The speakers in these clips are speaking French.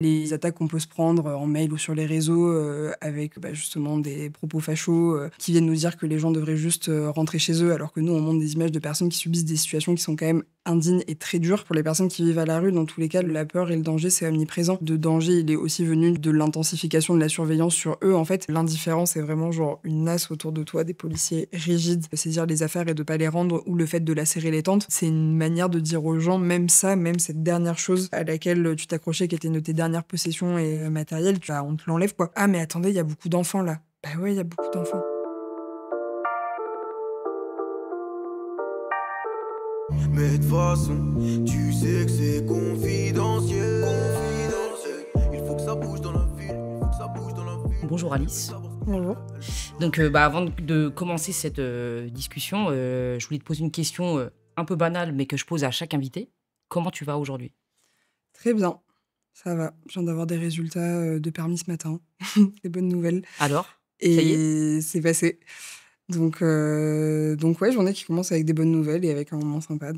Les attaques qu'on peut se prendre en mail ou sur les réseaux, avec, justement des propos fachos, qui viennent nous dire que les gens devraient juste, rentrer chez eux, alors que nous, on montre des images de personnes qui subissent des situations qui sont quand même indignes et très dures. Pour les personnes qui vivent à la rue, dans tous les cas, la peur et le danger, c'est omniprésent. Le danger, il est aussi venu de l'intensification de la surveillance sur eux, en fait. L'indifférence est vraiment genre une nasse autour de toi, des policiers rigides, saisir les affaires et de pas les rendre, ou le fait de lacérer les tentes. C'est une manière de dire aux gens, même ça, même cette dernière chose à laquelle tu t'accrochais, qui était une de tes dernières possessions et matérielles, on te l'enlève, quoi. Ah, mais attendez, il y a beaucoup d'enfants là. Bah ouais, il y a beaucoup d'enfants. Mais de toute façon, tu sais que c'est confidentiel. Il faut que ça bouge dans la ville, il faut que ça bouge dans la ville. Bonjour Alice. Bonjour. Donc, avant de commencer cette discussion, je voulais te poser une question un peu banale, mais que je pose à chaque invité. Comment tu vas aujourd'hui? Très bien, ça va. Je viens d'avoir des résultats, de permis ce matin. Des bonnes nouvelles Alors? Ça y est? et c'est passé. Donc ouais, journée qui commence avec des bonnes nouvelles et avec un moment sympa,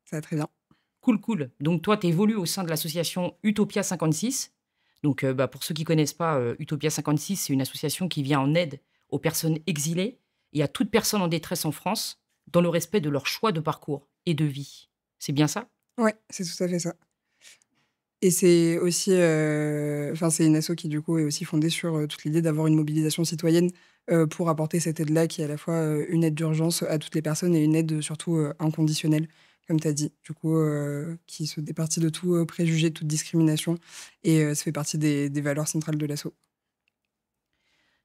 ça va très bien. Cool, cool. Donc toi, tu évolues au sein de l'association Utopia 56. Donc, pour ceux qui connaissent pas, Utopia 56, c'est une association qui vient en aide aux personnes exilées et à toute personne en détresse en France, dans le respect de leur choix de parcours et de vie. C'est bien ça? Ouais, c'est tout à fait ça. Et c'est aussi, c'est une asso qui du coup est aussi fondée sur, toute l'idée d'avoir une mobilisation citoyenne, pour apporter cette aide-là qui est à la fois, une aide d'urgence à toutes les personnes et une aide, surtout, inconditionnelle, comme tu as dit. Du coup, qui se départit de tout, préjugé, de toute discrimination et ça fait partie des valeurs centrales de l'asso.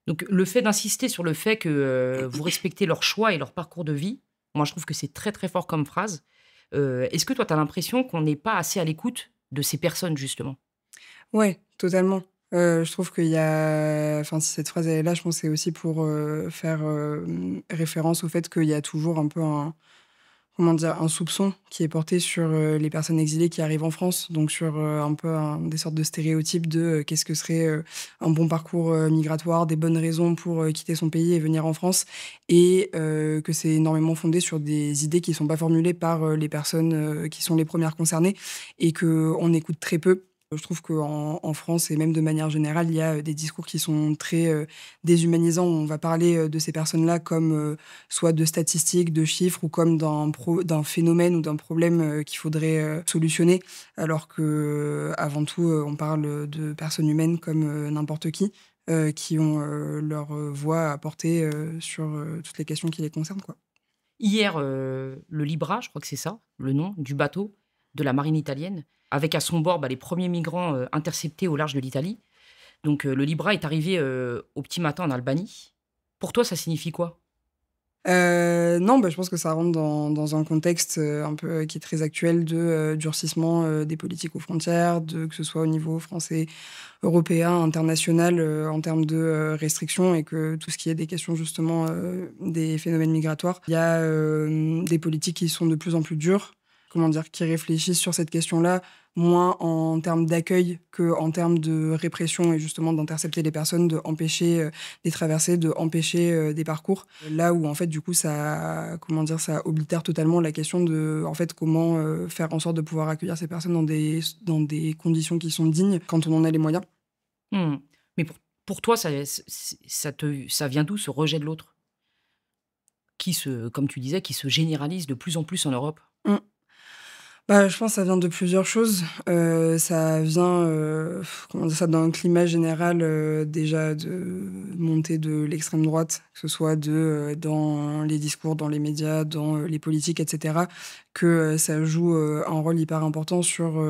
Donc le fait d'insister sur le fait que, vous respectez leur choix et leur parcours de vie, moi je trouve que c'est très, très fort comme phrase. Est-ce que toi tu as l'impression qu'on n'est pas assez à l'écoute de ces personnes justement? Ouais, totalement. Je trouve qu'il y a si cette phrase elle est là, je pense que c'est aussi pour, faire, référence au fait qu'il y a toujours un peu un comment dire? Un soupçon qui est porté sur, les personnes exilées qui arrivent en France, donc sur, un peu des sortes de stéréotypes de, qu'est-ce que serait, un bon parcours, migratoire, des bonnes raisons pour, quitter son pays et venir en France et que c'est énormément fondé sur des idées qui sont pas formulées par, les personnes, qui sont les premières concernées et qu'on écoute très peu. Je trouve qu'en France et même de manière générale, il y a, des discours qui sont très, déshumanisants, où on va parler, de ces personnes-là comme, soit de statistiques, de chiffres ou comme d'un phénomène ou d'un problème, qu'il faudrait, solutionner. Alors qu'avant tout, on parle, de personnes humaines comme, n'importe qui ont, leur, voix à apporter, sur, toutes les questions qui les concernent, quoi. Hier, le Libra, je crois que c'est ça, le nom du bateau de la marine italienne, avec à son bord, les premiers migrants, interceptés au large de l'Italie. Donc, le Libra est arrivé, au petit matin en Albanie. Pour toi, ça signifie quoi? Non, je pense que ça rentre dans un contexte, un peu, qui est très actuel de, durcissement, des politiques aux frontières, que ce soit au niveau français, européen, international, en termes de, restrictions et que tout ce qui est des questions justement, des phénomènes migratoires. Il y a, des politiques qui sont de plus en plus dures, comment dire? Qui réfléchissent sur cette question-là, moins en termes d'accueil qu'en termes de répression et justement d'intercepter les personnes, d'empêcher, des traversées, d'empêcher, des parcours. Là où en fait du coup ça, comment dire? Ça oblitère totalement la question de, en fait, comment, faire en sorte de pouvoir accueillir ces personnes dans des conditions qui sont dignes quand on en a les moyens. Mmh. Mais pour toi, ça vient d'où ce rejet de l'autre? Comme tu disais, qui se généralise de plus en plus en Europe? Mmh. Je pense que ça vient de plusieurs choses. Ça vient, comment dire ça? D'un climat général, déjà de montée de l'extrême droite, que ce soit dans les discours, dans les médias, dans, les politiques et cetera, que, ça joue, un rôle hyper important sur,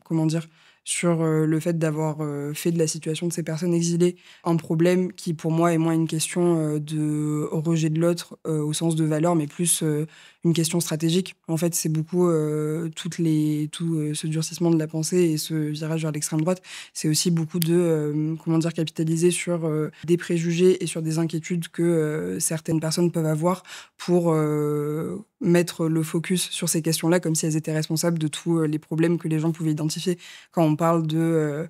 comment dire? Sur, le fait d'avoir, fait de la situation de ces personnes exilées un problème qui, pour moi, est moins une question, de rejet de l'autre, au sens de valeur, mais plus, une question stratégique. En fait, c'est beaucoup, ce durcissement de la pensée et ce virage vers l'extrême droite, c'est aussi beaucoup de, comment dire? Capitaliser sur, des préjugés et sur des inquiétudes que, certaines personnes peuvent avoir pour, mettre le focus sur ces questions-là comme si elles étaient responsables de tous, les problèmes que les gens pouvaient identifier. Quand on parle de,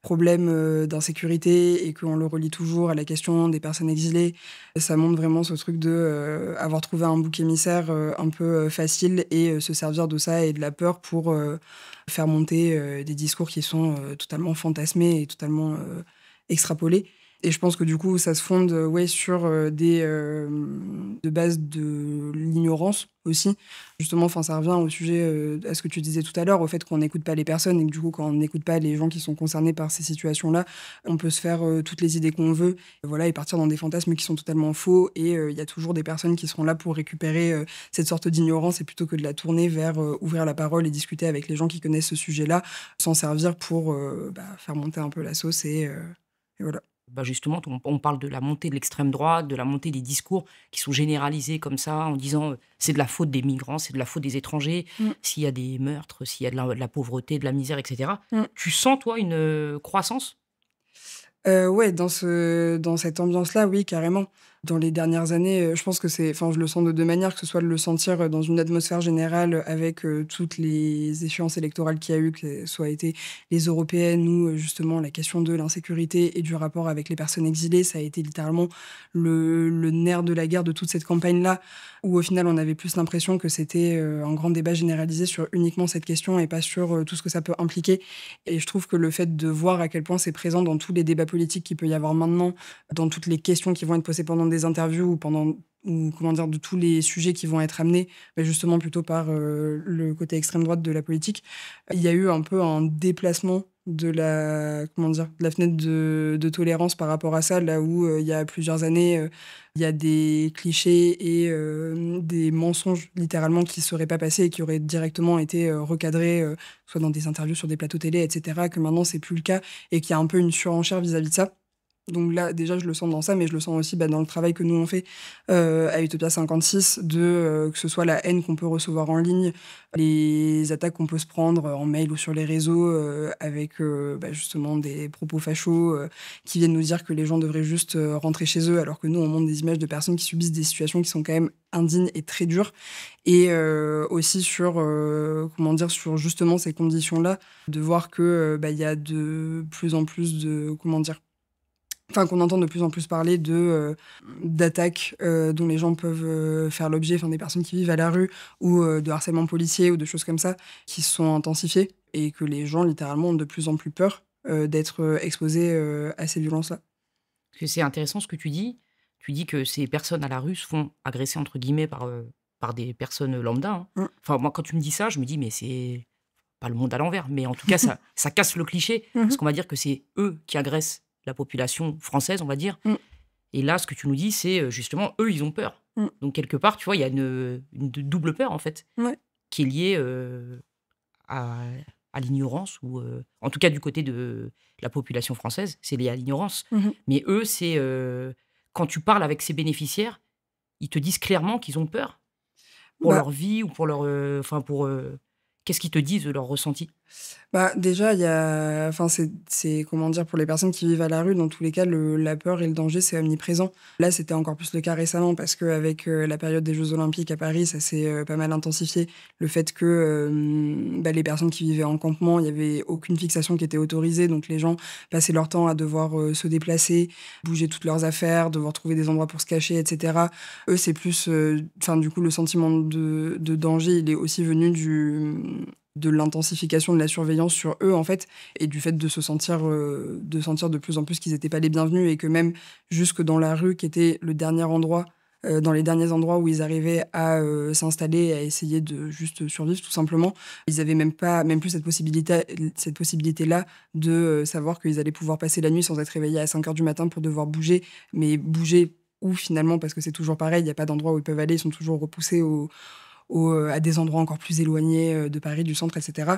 problème d'insécurité et qu'on le relie toujours à la question des personnes exilées. Et ça montre vraiment ce truc de avoir trouvé un bouc émissaire un peu facile et se servir de ça et de la peur pour faire monter des discours qui sont totalement fantasmés et totalement extrapolés. Et je pense que du coup, ça se fonde sur de base de l'ignorance aussi. Justement, ça revient au sujet, à ce que tu disais tout à l'heure, au fait qu'on n'écoute pas les personnes et que du coup, quand on n'écoute pas les gens qui sont concernés par ces situations-là, on peut se faire toutes les idées qu'on veut, voilà, et partir dans des fantasmes qui sont totalement faux. Et il y a toujours des personnes qui seront là pour récupérer cette sorte d'ignorance et plutôt que de la tourner vers ouvrir la parole et discuter avec les gens qui connaissent ce sujet-là, s'en servir pour faire monter un peu la sauce et voilà. Bah, justement, on parle de la montée de l'extrême droite, de la montée des discours qui sont généralisés comme ça, en disant c'est de la faute des migrants, c'est de la faute des étrangers, Mm. s'il y a des meurtres, s'il y a de la pauvreté, de la misère, etc. Mm. Tu sens, toi, une croissance? Ouais, dans cette ambiance-là, oui, carrément. Dans les dernières années, je pense que je le sens de 2 manières, que ce soit de le sentir, dans une atmosphère générale avec, toutes les échéances électorales qu'il y a eu, que ce soit été les européennes ou, justement la question de l'insécurité et du rapport avec les personnes exilées. Ça a été littéralement le nerf de la guerre de toute cette campagne-là, où au final on avait plus l'impression que c'était, un grand débat généralisé sur uniquement cette question et pas sur, tout ce que ça peut impliquer. Et je trouve que le fait de voir à quel point c'est présent dans tous les débats politiques qu'il peut y avoir maintenant, dans toutes les questions qui vont être posées pendant des interviews ou comment dire, de tous les sujets qui vont être amenés, justement plutôt par le côté extrême droite de la politique, il y a eu un peu un déplacement de la fenêtre de tolérance par rapport à ça, là où il y a plusieurs années, il y a des clichés et des mensonges littéralement qui ne seraient pas passés et qui auraient directement été recadrés, soit dans des interviews sur des plateaux télé, etc., que maintenant c'est plus le cas et qu'il y a un peu une surenchère vis-à-vis de ça. Donc là, déjà, je le sens dans ça, mais je le sens aussi dans le travail que nous, on fait à Utopia 56, que ce soit la haine qu'on peut recevoir en ligne, les attaques qu'on peut se prendre en mail ou sur les réseaux avec justement des propos fachos qui viennent nous dire que les gens devraient juste rentrer chez eux, alors que nous, on montre des images de personnes qui subissent des situations qui sont quand même indignes et très dures. Et aussi sur justement ces conditions-là, de voir que il y a de plus en plus qu'on entend de plus en plus parler d'attaques dont les gens peuvent faire l'objet, des personnes qui vivent à la rue, ou de harcèlement policier, ou de choses comme ça, qui se sont intensifiées, et que les gens, littéralement, ont de plus en plus peur d'être exposés à ces violences-là. Parce que c'est intéressant ce que tu dis. Tu dis que ces personnes à la rue se font agresser, entre guillemets, par des personnes lambda, hein. Mm. Enfin, moi, quand tu me dis ça, je me dis, mais c'est pas le monde à l'envers. Mais en tout cas, ça casse le cliché. Parce qu'on va dire que c'est eux qui agressent la population française, on va dire. Mm. Et là, ce que tu nous dis, c'est justement, eux, ils ont peur. Mm. Donc, quelque part, tu vois, il y a une double peur, en fait, Ouais. qui est liée à l'ignorance, ou en tout cas, du côté de la population française, c'est lié à l'ignorance. Mhm. Mais eux, c'est quand tu parles avec ces bénéficiaires, ils te disent clairement qu'ils ont peur pour leur vie ou pour leur... qu'est-ce qu'ils te disent de leur ressenti? Déjà, il y a, comment dire, pour les personnes qui vivent à la rue, dans tous les cas, la peur et le danger, c'est omniprésent. Là, c'était encore plus le cas récemment parce qu'avec la période des Jeux Olympiques à Paris, ça s'est pas mal intensifié. Le fait que les personnes qui vivaient en campement, il n'y avait aucune fixation qui était autorisée, donc les gens passaient leur temps à devoir se déplacer, bouger toutes leurs affaires, devoir trouver des endroits pour se cacher, etc. Eux, c'est plus, du coup, le sentiment de danger, il est aussi venu de l'intensification de la surveillance sur eux, en fait, et du fait de sentir de plus en plus qu'ils n'étaient pas les bienvenus et que même jusque dans la rue, qui était le dernier endroit, dans les derniers endroits où ils arrivaient à s'installer, à essayer de juste survivre, tout simplement, ils n'avaient même plus cette possibilité-là de savoir qu'ils allaient pouvoir passer la nuit sans être réveillés à 5 heures du matin pour devoir bouger, mais bouger où finalement, parce que c'est toujours pareil, il n'y a pas d'endroit où ils peuvent aller, ils sont toujours repoussés à des endroits encore plus éloignés de Paris, du centre, etc.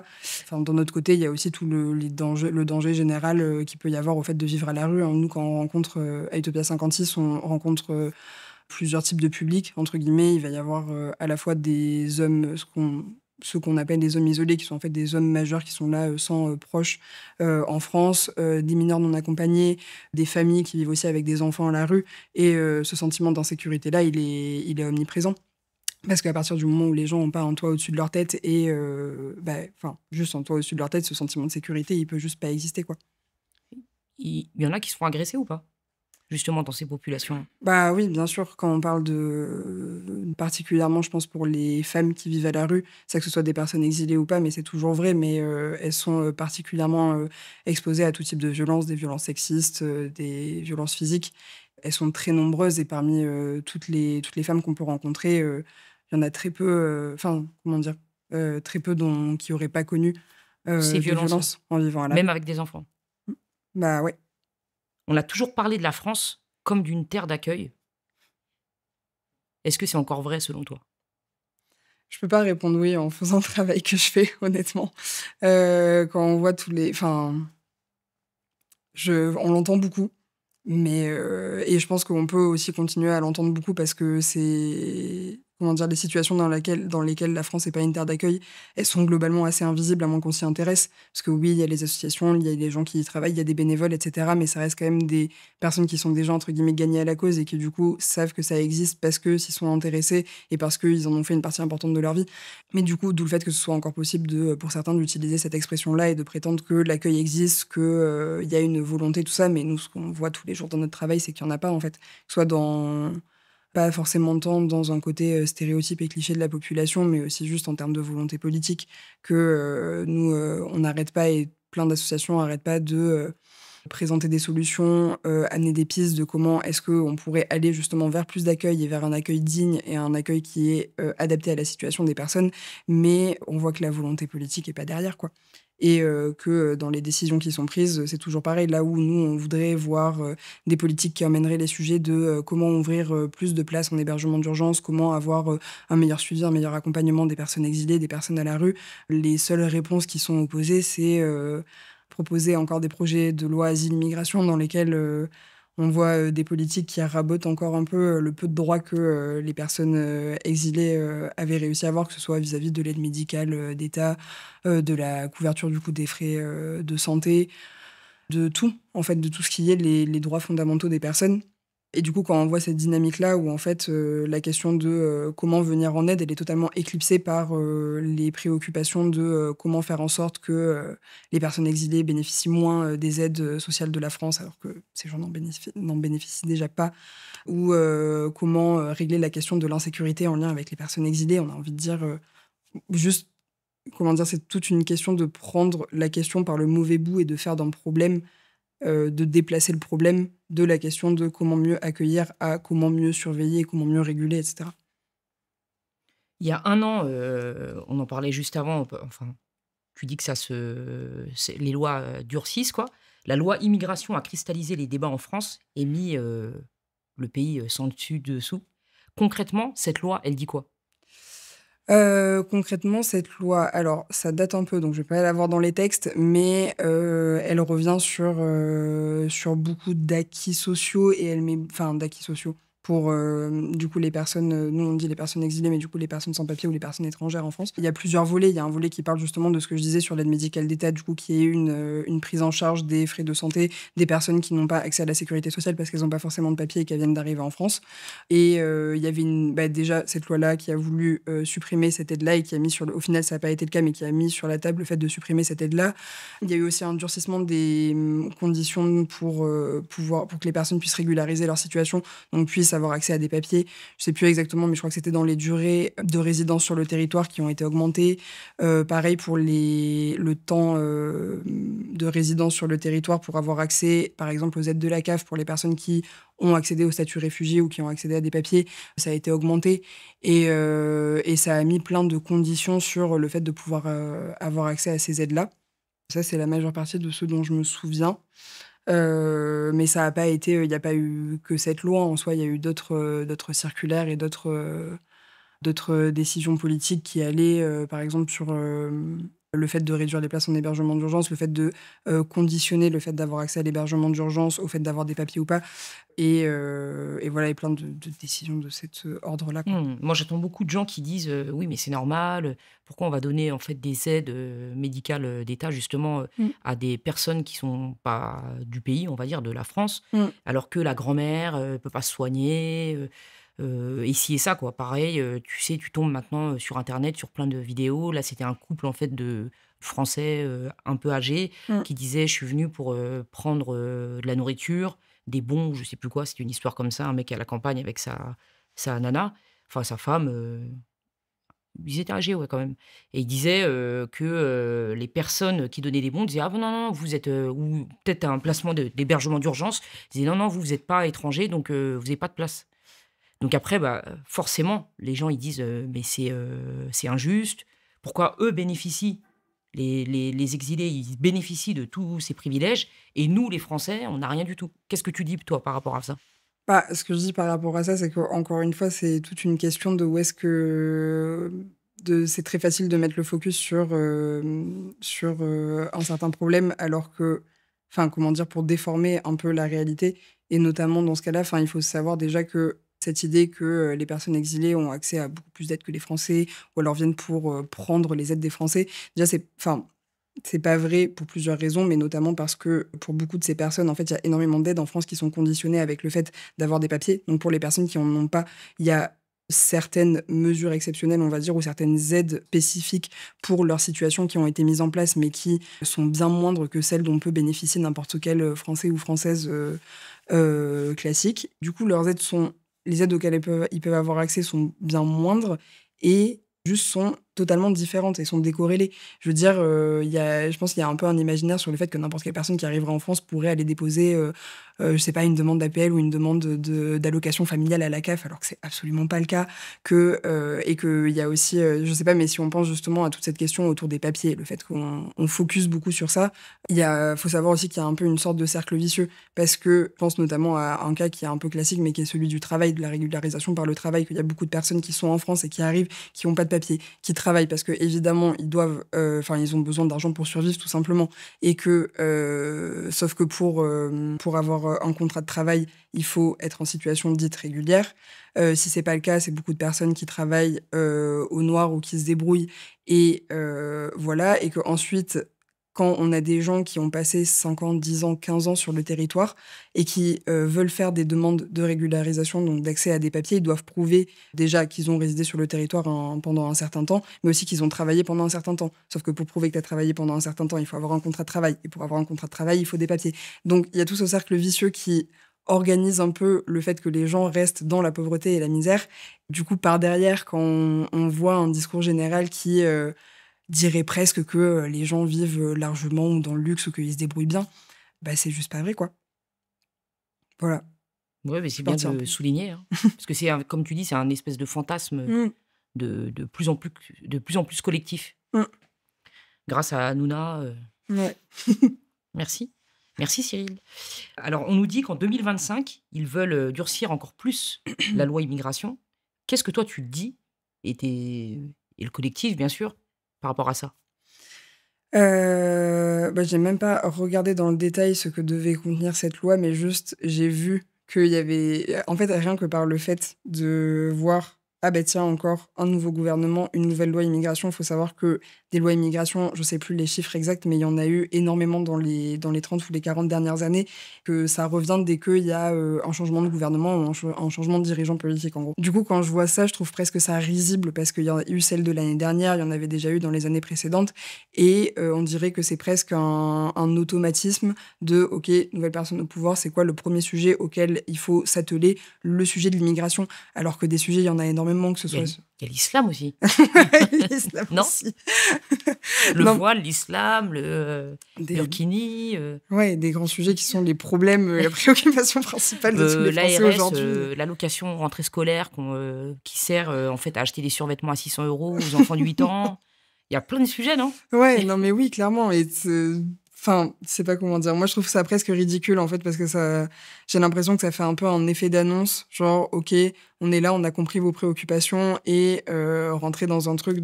D'un autre côté, il y a aussi tout le danger général qu'il peut y avoir au fait de vivre à la rue. Nous, quand on rencontre à Utopia 56, on rencontre plusieurs types de publics, entre guillemets. Il va y avoir à la fois des hommes, ceux qu'on appelle des hommes isolés, qui sont en fait des hommes majeurs qui sont là sans proches en France, des mineurs non accompagnés, des familles qui vivent aussi avec des enfants à la rue. Et ce sentiment d'insécurité-là, il est omniprésent. Parce qu'à partir du moment où les gens n'ont pas un toit au-dessus de leur tête et juste un toit au-dessus de leur tête, ce sentiment de sécurité, il peut juste pas exister, quoi. il y en a qui se font agresser ou pas? Justement dans ces populations? Bah oui, bien sûr, quand on parle particulièrement, je pense, pour les femmes qui vivent à la rue, c'est que ce soit des personnes exilées ou pas, mais c'est toujours vrai, mais elles sont particulièrement exposées à tout type de violences, des violences sexistes, des violences physiques. Elles sont très nombreuses et parmi toutes les femmes qu'on peut rencontrer, il y en a très peu, enfin, comment dire, très peu qui n'auraient pas connu Ces de violences-là, violences en vivant à la même rue. avec des enfants? Bah ouais. On a toujours parlé de la France comme d'une terre d'accueil. Est-ce que c'est encore vrai selon toi? Je peux pas répondre oui en faisant le travail que je fais, honnêtement. Quand on voit tous les enfin, on l'entend beaucoup, mais et je pense qu'on peut aussi continuer à l'entendre beaucoup parce que c'est comment dire? Les situations dans lesquelles la France n'est pas une terre d'accueil, elles sont globalement assez invisibles à moins qu'on s'y intéresse. Parce que oui, il y a les associations, il y a les gens qui y travaillent, il y a des bénévoles et cetera, mais ça reste quand même des personnes qui sont déjà entre guillemets «gagnées à la cause» et qui du coup savent que ça existe parce que s'y sont intéressés et parce qu'ils en ont fait une partie importante de leur vie. Mais du coup, d'où le fait que ce soit encore possible pour certains d'utiliser cette expression-là et de prétendre que l'accueil existe, il y a une volonté, tout ça. Mais nous, ce qu'on voit tous les jours dans notre travail, c'est qu'il y en a pas, en fait. Soit pas forcément tant dans un côté stéréotype et cliché de la population, mais aussi juste en termes de volonté politique, que nous, on n'arrête pas et plein d'associations n'arrêtent pas de présenter des solutions, amener des pistes de comment est-ce qu'on pourrait aller justement vers plus d'accueil et vers un accueil digne et un accueil qui est adapté à la situation des personnes. Mais on voit que la volonté politique est pas derrière, quoi. Et que dans les décisions qui sont prises, c'est toujours pareil. Là où nous, on voudrait voir des politiques qui emmèneraient les sujets de comment ouvrir plus de places en hébergement d'urgence, comment avoir un meilleur suivi, un meilleur accompagnement des personnes exilées, des personnes à la rue. Les seules réponses qui sont opposées, c'est proposer encore des projets de loi asile-immigration dans lesquels on voit des politiques qui rabotent encore un peu le peu de droits que les personnes exilées avaient réussi à avoir, que ce soit vis-à-vis de l'aide médicale d'État, de la couverture du coup des frais de santé, de tout, en fait, de tout ce qui est les droits fondamentaux des personnes. Et du coup, quand on voit cette dynamique-là où en fait, la question de, comment venir en aide, elle est totalement éclipsée par, les préoccupations de, comment faire en sorte que, les personnes exilées bénéficient moins, des aides, sociales de la France alors que ces gens n'en bénéficient déjà pas ou, comment, régler la question de l'insécurité en lien avec les personnes exilées. On a envie de dire, juste, comment dire? C'est toute une question de prendre la question par le mauvais bout et de faire d'un problème de déplacer le problème de la question de comment mieux accueillir à comment mieux surveiller, comment mieux réguler, et cetera. Il y a un an, on en parlait juste avant, enfin, tu dis que les lois durcissent, quoi. La loi immigration a cristallisé les débats en France et mis le pays sans dessus dessous. Concrètement, cette loi, elle dit quoi? Concrètement, cette loi, alors ça date un peu, donc je vais pas la voir dans les textes, mais elle revient sur beaucoup d'acquis sociaux et elle met enfin d'acquis sociaux pour, du coup les personnes, nous on dit les personnes exilées, mais du coup les personnes sans papier ou les personnes étrangères en France. Il y a plusieurs volets, il y a un volet qui parle justement de ce que je disais sur l'aide médicale d'État, du coup qui est une prise en charge des frais de santé des personnes qui n'ont pas accès à la sécurité sociale parce qu'elles ont pas forcément de papier et qu'elles viennent d'arriver en France. Et il y avait déjà cette loi-là qui a voulu supprimer cette aide-là et qui a mis au final, ça n'a pas été le cas, mais qui a mis sur la table le fait de supprimer cette aide-là. Il y a eu aussi un durcissement des conditions pour que les personnes puissent régulariser leur situation, donc puissent avoir accès à des papiers. Je sais plus exactement, mais je crois que c'était dans les durées de résidence sur le territoire qui ont été augmentées. Pareil pour le temps de résidence sur le territoire pour avoir accès, par exemple, aux aides de la CAF pour les personnes qui ont accédé au statut réfugié ou qui ont accédé à des papiers, ça a été augmenté et ça a mis plein de conditions sur le fait de pouvoir, avoir accès à ces aides-là. Ça, c'est la majeure partie de ce dont je me souviens, mais ça a pas été, il y a pas eu que cette loi en soi, il y a eu d'autres circulaires et d'autres décisions politiques qui allaient, par exemple sur, le fait de réduire les places en hébergement d'urgence, le fait de, conditionner le fait d'avoir accès à l'hébergement d'urgence au fait d'avoir des papiers ou pas et voilà et plein de décisions de cet, ordre-là, quoi. Moi, j'entends beaucoup de gens qui disent, «Oui, mais c'est normal, pourquoi on va donner, en fait, des aides, médicales, d'État, justement, Mmh. à des personnes qui sont pas du pays, on va dire, de la France, Mmh. alors que la grand-mère, peut pas se soigner», et ci et ça, quoi. Pareil, tu sais, tu tombes maintenant, sur internet, sur plein de vidéos. Là, c'était un couple, en fait, Français un peu âgé Mmh. qui disait: «Je suis venu pour prendre de la nourriture, des bons», je sais plus quoi, c'était une histoire comme ça, un mec à la campagne avec sa nana, enfin sa femme. Ils étaient âgés, ouais, quand même, et il disait que les personnes qui donnaient des bons disaient: «Ah non, non, vous êtes» ou peut-être un placement d'hébergement d'urgence. Ils disaient: «Non, non, vous êtes pas étranger, donc vous avez pas de place». Donc après, bah, forcément, les gens, ils disent: «Mais c'est injuste. Pourquoi eux bénéficient, les exilés, ils bénéficient de tous ces privilèges et nous, les Français, on n'a rien du tout». Qu'est-ce que tu dis, toi, par rapport à ça? Bah, ce que je dis par rapport à ça, c'est qu'encore une fois, c'est toute une question de où est-ce que c'est très facile de mettre le focus sur un certain problème alors que enfin, comment dire? Pour déformer un peu la réalité et notamment dans ce cas-là, enfin, il faut savoir déjà que cette idée que, les personnes exilées ont accès à beaucoup plus d'aides que les Français ou alors viennent pour, prendre les aides des Français, déjà c'est pas vrai pour plusieurs raisons, mais notamment parce que pour beaucoup de ces personnes, en fait, il y a énormément d'aides en France qui sont conditionnées avec le fait d'avoir des papiers. Donc pour les personnes qui en ont pas, il y a certaines mesures exceptionnelles, on va dire, ou certaines aides spécifiques pour leur situation qui ont été mises en place, mais qui sont bien moindres que celles dont peut bénéficier n'importe quel Français ou Française classique. Du coup, les aides auxquelles ils peuvent avoir accès sont bien moindres et juste sont totalement différentes et sont décorrélées. Je veux dire, je pense qu'il y a un peu un imaginaire sur le fait que n'importe quelle personne qui arriverait en France pourrait aller déposer, je sais pas, une demande d'APL ou une demande d'allocation familiale à la CAF, alors que c'est absolument pas le cas. Et qu'il y a aussi, je sais pas, mais si on pense justement à toute cette question autour des papiers, le fait qu'on focus beaucoup sur ça, faut savoir aussi qu'il y a un peu une sorte de cercle vicieux. Parce que je pense notamment à un cas qui est un peu classique, mais qui est celui du travail, de la régularisation par le travail, qu'il y a beaucoup de personnes qui sont en France et qui arrivent, qui n'ont pas de papier, qui travaillent parce que évidemment ils ont besoin d'argent pour survivre tout simplement, et que sauf que pour avoir un contrat de travail, il faut être en situation dite régulière. Si c'est pas le cas, c'est beaucoup de personnes qui travaillent au noir ou qui se débrouillent et voilà, et que ensuite quand on a des gens qui ont passé 5 ans, 10 ans, 15 ans sur le territoire et qui veulent faire des demandes de régularisation, donc d'accès à des papiers, ils doivent prouver déjà qu'ils ont résidé sur le territoire pendant un certain temps, mais aussi qu'ils ont travaillé pendant un certain temps. Sauf que pour prouver que tu as travaillé pendant un certain temps, il faut avoir un contrat de travail. Et pour avoir un contrat de travail, il faut des papiers. Donc il y a tout ce cercle vicieux qui organise un peu le fait que les gens restent dans la pauvreté et la misère. Du coup, par derrière, quand on voit un discours général qui dirait presque que les gens vivent largement ou dans le luxe ou qu'ils se débrouillent bien, bah c'est juste pas vrai, quoi. Voilà, Ouais, mais je c'est suis bien partie de un le peu. souligner, hein, parce que comme tu dis, c'est un espèce de fantasme Mmh, de plus en plus collectif. mmh, Grâce à Hanouna, ouais. merci. Merci Cyril. Alors on nous dit qu'en 2025, ils veulent, durcir encore plus la loi immigration. Qu'est-ce que toi tu dis et le collectif bien sûr, par rapport à ça? Bah, j'ai même pas regardé dans le détail ce que devait contenir cette loi, mais juste j'ai vu qu'il y avait en fait, rien que par le fait de voir: «Ah bah tiens, encore un nouveau gouvernement, une nouvelle loi immigration». Il faut savoir que des lois immigration, je sais plus les chiffres exacts, mais il y en a eu énormément dans les 30 ou les 40 dernières années, que ça revient dès qu'il y a, un changement de gouvernement ou un changement de dirigeant politique, en gros. Du coup, quand je vois ça, je trouve presque ça risible parce qu'il y en a eu celle de l'année dernière, il y en avait déjà eu dans les années précédentes et on dirait que c'est presque un automatisme de: «OK, nouvelle personne au pouvoir, c'est quoi le premier sujet auquel il faut s'atteler? Le sujet de l'immigration». Alors que des sujets, il y en a énormément, que ce soit Il y a l'islam aussi, l'islam non? aussi. Le Non, voile, l'islam, le des burkini, ouais, des grands sujets qui sont les problèmes, la préoccupation principale de tous les Français l'ARS, aujourd'hui. l'allocation rentrée scolaire qui sert, en fait, à acheter des survêtements à 600 € aux enfants de 8 ans. Il y a plein de sujets, non? Ouais, non mais oui, clairement et enfin, je sais pas comment dire. Moi, je trouve ça presque ridicule, en fait, parce que j'ai l'impression que ça fait un peu un effet d'annonce, genre: «OK, on est là, on a compris vos préoccupations» et rentrer dans un truc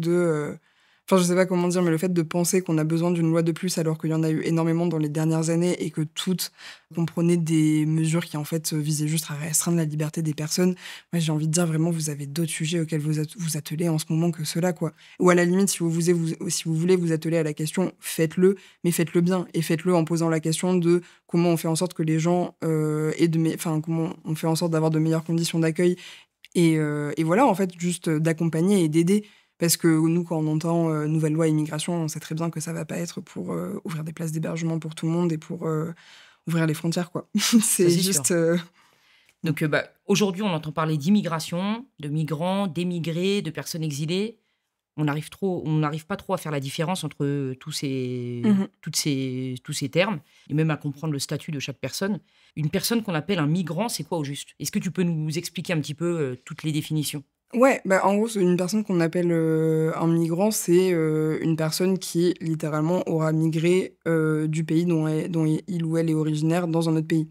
enfin, je sais pas comment dire, mais le fait de penser qu'on a besoin d'une loi de plus alors qu'il y en a eu énormément dans les dernières années et que toutes comprenaient des mesures qui, en fait, visaient juste à restreindre la liberté des personnes. Moi, j'ai envie de dire vraiment, vous avez d'autres sujets auxquels vous attelez en ce moment que ceux-là, quoi. Ou à la limite, si vous voulez vous atteler à la question, faites-le, mais faites-le bien et faites-le en posant la question de comment on fait en sorte que les gens enfin, comment on fait en sorte d'avoir de meilleures conditions d'accueil et voilà, en fait, juste d'accompagner et d'aider. Parce que nous, quand on entend nouvelle loi immigration, on sait très bien que ça va pas être pour ouvrir des places d'hébergement pour tout le monde et pour ouvrir les frontières, quoi. Ça, C'est c'est sûr. juste. Donc, aujourd'hui, on entend parler d'immigration, de migrants, d'émigrés, de personnes exilées. On n'arrive pas trop à faire la différence entre Mhm. tous ces termes et même à comprendre le statut de chaque personne. Une personne qu'on appelle un migrant, c'est quoi au juste? Est-ce que tu peux nous expliquer un petit peu toutes les définitions? Ouais, bah, en gros, c'est une personne qu'on appelle un migrant, c'est une personne qui littéralement aura migré du pays dont il ou elle est originaire dans un autre pays.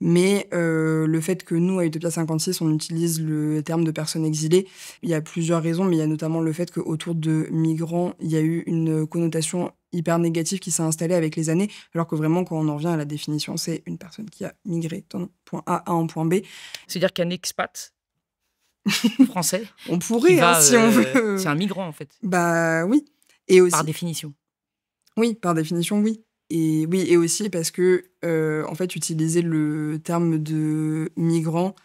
Mais le fait que nous, à Utopia 56, on utilise le terme de personne exilée, il y a plusieurs raisons, mais il y a notamment le fait qu'autour de migrants, il y a eu une connotation hyper négative qui s'est installée avec les années, alors que vraiment, quand on en revient à la définition, c'est une personne qui a migré d'un point A à un point B. C'est-à-dire qu'un expat français On qui pourrait, hein, va, si on c'est veut. un migrant en fait, Bah oui. Et par aussi, définition. oui, par définition, oui. Et oui, et aussi parce que, en fait, utiliser le terme de migrant,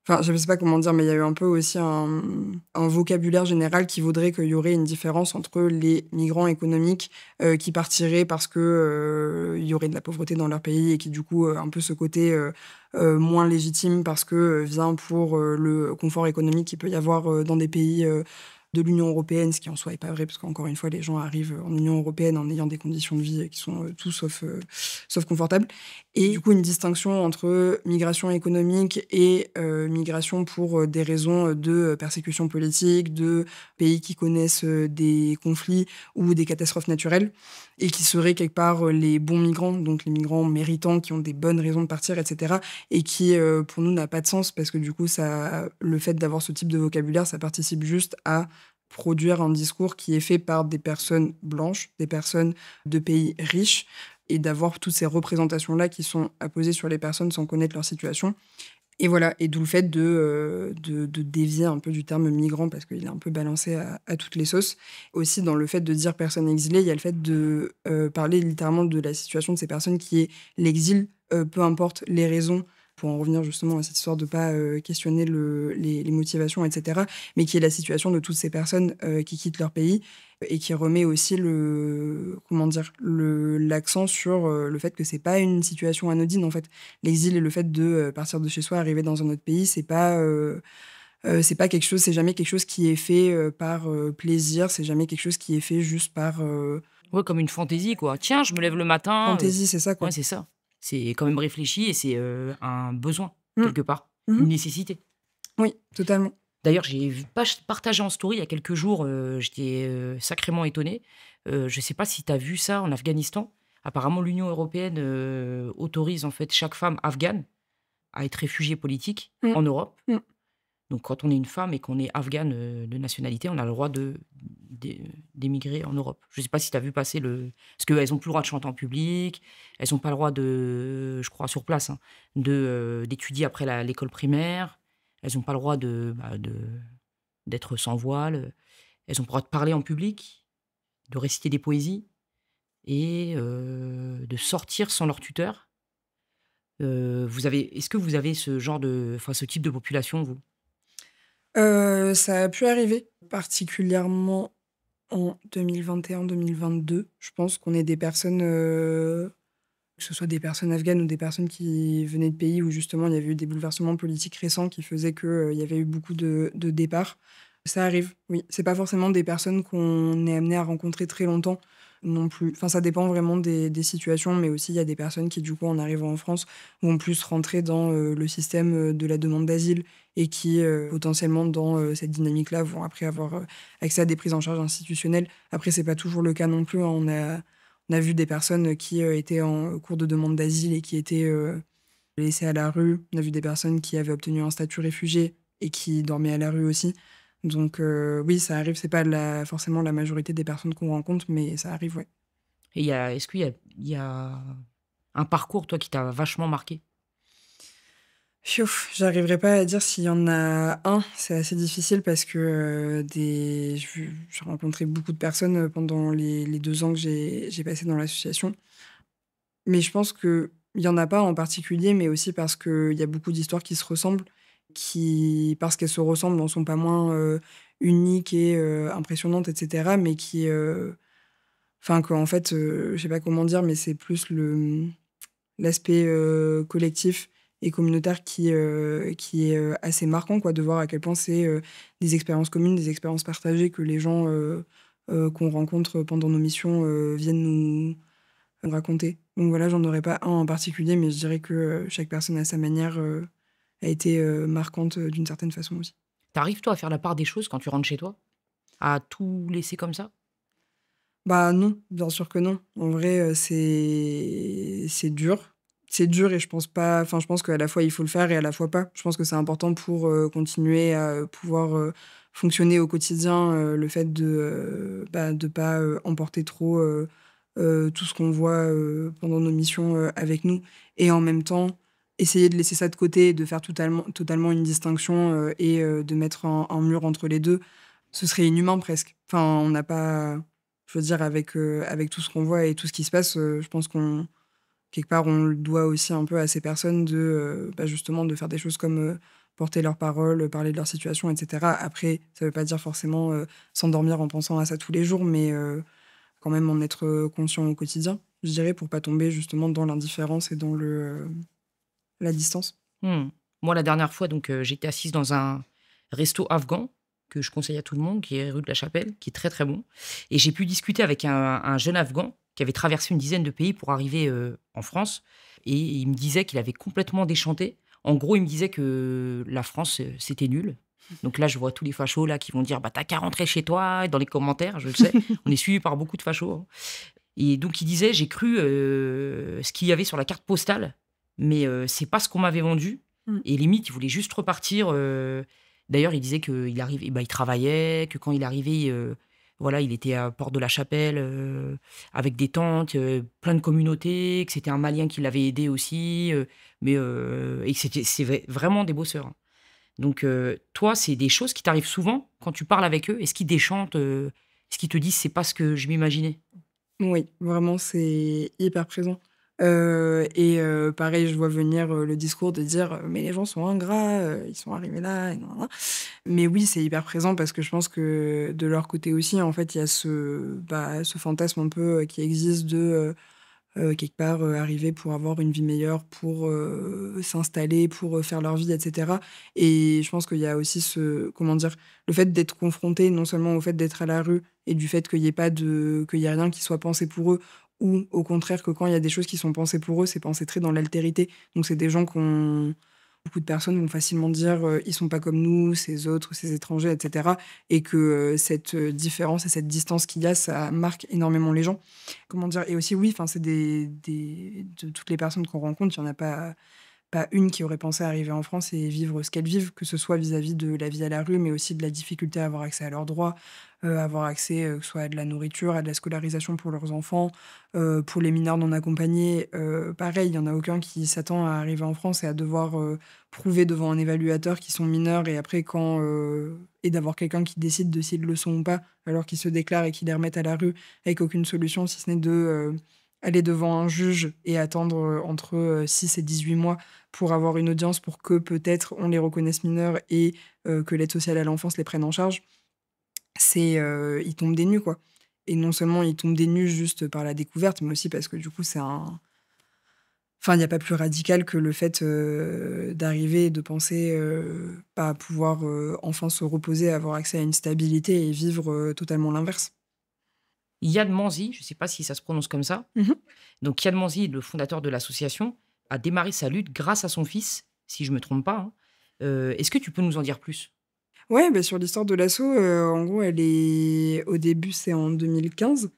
enfin, je ne sais pas comment dire, mais il y a eu un peu aussi un vocabulaire général qui voudrait qu'il y aurait une différence entre les migrants économiques qui partiraient parce que il y aurait de la pauvreté dans leur pays et qui, du coup, un peu ce côté moins légitime parce que vient pour le confort économique qu'il peut y avoir dans des pays de l'Union européenne, ce qui en soi n'est pas vrai, parce qu'encore une fois, les gens arrivent en Union européenne en ayant des conditions de vie qui sont tout sauf confortables. Et du coup, une distinction entre migration économique et migration pour des raisons de persécution politique, de pays qui connaissent des conflits ou des catastrophes naturelles, et qui seraient quelque part les bons migrants, donc les migrants méritants qui ont des bonnes raisons de partir, etc., et qui, pour nous, n'a pas de sens, parce que du coup, le fait d'avoir ce type de vocabulaire, ça participe juste à produire un discours qui est fait par des personnes blanches, des personnes de pays riches, et d'avoir toutes ces représentations-là qui sont apposées sur les personnes sans connaître leur situation. Et voilà, et d'où le fait de dévier un peu du terme migrant, parce qu'il est un peu balancé à toutes les sauces. Aussi, dans le fait de dire personne exilée, il y a le fait de parler littéralement de la situation de ces personnes qui est l'exil, peu importe les raisons, pour en revenir justement à cette histoire de ne pas questionner les motivations, etc., mais qui est la situation de toutes ces personnes qui quittent leur pays et qui remet aussi l'accent sur le fait que c'est pas une situation anodine, en fait. L'exil et le fait de partir de chez soi, arriver dans un autre pays, c'est pas quelque chose, c'est jamais quelque chose qui est fait par plaisir, c'est jamais quelque chose qui est fait juste par Ouais, comme une fantaisie quoi. Tiens, je me lève le matin, fantaisie, c'est ça, ouais, quoi. c'est ça. C'est quand même réfléchi et c'est, un besoin Mm. quelque part, Mhm. une nécessité. Oui, totalement. D'ailleurs, j'ai vu partagé en story il y a quelques jours, j'étais, sacrément étonné. Je ne sais pas si tu as vu ça en Afghanistan? Apparemment, l'Union européenne, autorise en fait chaque femme afghane à être réfugiée politique Mm. en Europe. Mm. Donc quand on est une femme et qu'on est afghane, de nationalité, on a le droit d'émigrer en Europe. Je ne sais pas si tu as vu passer le parce qu'elles ont plus le droit de chanter en public, elles ont pas le droit de je crois sur place, hein, d'étudier après l'école primaire, elles ont pas le droit d'être sans voile, elles ont pas le droit de parler en public, de réciter des poésies et de sortir sans leur tuteur. Est-ce que vous avez ce type de population, vous? Ça a pu arriver, particulièrement en 2021-2022. Je pense qu'on est des personnes, que ce soit des personnes afghanes ou des personnes qui venaient de pays où justement il y avait eu des bouleversements politiques récents qui faisaient qu'il y avait eu beaucoup de départs. Ça arrive, oui. C'est pas forcément des personnes qu'on est amené à rencontrer très longtemps non plus. Enfin, ça dépend vraiment des situations, mais aussi il y a des personnes qui, du coup, en arrivant en France, vont plus rentrer dans le système de la demande d'asile et qui, potentiellement, dans cette dynamique-là, vont après avoir accès à des prises en charge institutionnelles. Après, c'est pas toujours le cas non plus, hein. On a vu des personnes qui étaient en cours de demande d'asile et qui étaient laissées à la rue. On a vu des personnes qui avaient obtenu un statut réfugié et qui dormaient à la rue aussi. Donc oui, ça arrive. C'est pas forcément la majorité des personnes qu'on rencontre, mais ça arrive, ouais. Et est-ce qu'il y a un parcours, toi, qui t'a vachement marqué? Fiouf, j'arriverai pas à dire s'il y en a un. C'est assez difficile parce que j'ai rencontré beaucoup de personnes pendant les 2 ans que j'ai passé dans l'association. Mais je pense qu'il y en a pas en particulier, mais aussi parce qu'il y a beaucoup d'histoires qui se ressemblent, qui, parce qu'elles se ressemblent, n'en sont pas moins uniques et impressionnantes, etc. Mais qui... Enfin, qu'en fait, je sais pas comment dire, mais c'est plus l'aspect collectif et communautaire qui est assez marquant, quoi, de voir à quel point c'est des expériences communes, des expériences partagées que les gens qu'on rencontre pendant nos missions viennent nous raconter. Donc voilà, j'en aurais pas un en particulier, mais je dirais que chaque personne à sa manière a été marquante d'une certaine façon aussi. T'arrives, toi, à faire la part des choses quand tu rentres chez toi? À tout laisser comme ça? Bah non, bien sûr que non. En vrai, c'est dur. C'est dur et je pense pas enfin, je pense qu'à la fois il faut le faire et à la fois pas. Je pense que c'est important pour continuer à pouvoir fonctionner au quotidien, le fait de pas emporter trop tout ce qu'on voit pendant nos missions avec nous et en même temps essayer de laisser ça de côté, de faire totalement une distinction et de mettre un mur entre les deux. Ce serait inhumain presque. Enfin, on n'a pas je veux dire avec tout ce qu'on voit et tout ce qui se passe, je pense qu'on quelque part, on le doit aussi un peu à ces personnes justement de faire des choses comme porter leurs paroles, parler de leur situation, et cetera. Après, ça veut pas dire forcément s'endormir en pensant à ça tous les jours, mais quand même en être conscient au quotidien, je dirais, pour pas tomber justement dans l'indifférence et dans la distance. Mmh. Moi, la dernière fois, donc, j'étais assise dans un resto afghan que je conseille à tout le monde, qui est rue de la Chapelle, qui est très, très bon. Et j'ai pu discuter avec un jeune Afghan qui avait traversé une dizaine de pays pour arriver en France. Et il me disait qu'il avait complètement déchanté. En gros, il me disait que la France, c'était nul. Donc là, je vois tous les fachos là qui vont dire bah, t'as qu'à rentrer chez toi. Et dans les commentaires, je le sais, on est suivi par beaucoup de fachos, hein. Et donc, il disait j'ai cru ce qu'il y avait sur la carte postale, mais c'est pas ce qu'on m'avait vendu. Mmh. Et limite, il voulait juste repartir. D'ailleurs, il disait qu'il arrivait, bah, il travaillait, que quand il arrivait, voilà, il était à Porte de la Chapelle avec des tantes, plein de communautés, que c'était un Malien qui l'avait aidé aussi, et que vraiment des bosseurs, hein. Donc, toi, c'est des choses qui t'arrivent souvent quand tu parles avec eux? Est-ce qu'ils déchantent? Est-ce qu'ils te disent c'est pas ce que je m'imaginais? Oui, vraiment, c'est hyper présent. Pareil, je vois venir, le discours de dire: «Mais les gens sont ingrats, ils sont arrivés là et nin mais oui, c'est hyper présent parce que je pense que de leur côté aussi, en fait, il y a ce fantasme un peu, qui existe quelque part, arriver pour avoir une vie meilleure, pour s'installer, pour faire leur vie, et cetera et je pense qu'il y a aussi comment dire? Le fait d'être confronté non seulement au fait d'être à la rue et du fait qu'il y ait rien qui soit pensé pour eux ou au contraire que quand il y a des choses qui sont pensées pour eux, c'est pensé très dans l'altérité. Donc c'est des gens beaucoup de personnes vont facilement dire, «Ils sont pas comme nous, ces autres, ces étrangers», et cetera et que, cette différence et cette distance qu'il y a, ça marque énormément les gens. Comment dire? Et aussi oui, enfin, c'est des de toutes les personnes qu'on rencontre, il y en a pas une qui aurait pensé arriver en France et vivre ce qu'elles vivent, que ce soit vis-à-vis de la vie à la rue, mais aussi de la difficulté à avoir accès à leurs droits, avoir accès, que ce soit à de la nourriture, à de la scolarisation pour leurs enfants, pour les mineurs non accompagnés, pareil, il y en a aucun qui s'attend à arriver en France et à devoir, prouver devant un évaluateur qu'ils sont mineurs et après et d'avoir quelqu'un qui décide de s'ils le sont ou pas, alors qu'ils se déclarent et qu'ils les remettent à la rue avec aucune solution si ce n'est aller devant un juge et attendre, entre 6 et 18 mois pour avoir une audience pour que peut-être on les reconnaisse mineurs et que l'aide sociale à l'enfance les prenne en charge. Ils tombent des nues, quoi et non seulement ils tombent des nues juste par la découverte, mais aussi parce que du coup c'est un enfin il y a pas plus radical que le fait, d'arriver et de penser, bah, pouvoir, enfin se reposer, avoir accès à une stabilité et vivre, totalement l'inverse. Yad Manzi, je ne sais pas si ça se prononce comme ça. Mmh. Donc Yad Manzi, le fondateur de l'association, a démarré sa lutte grâce à son fils, si je me trompe pas, hein. Est-ce que tu peux nous en dire plus? Ouais, bah, sur l'histoire de l'asso, en gros, elle est au début, c'est en 2015,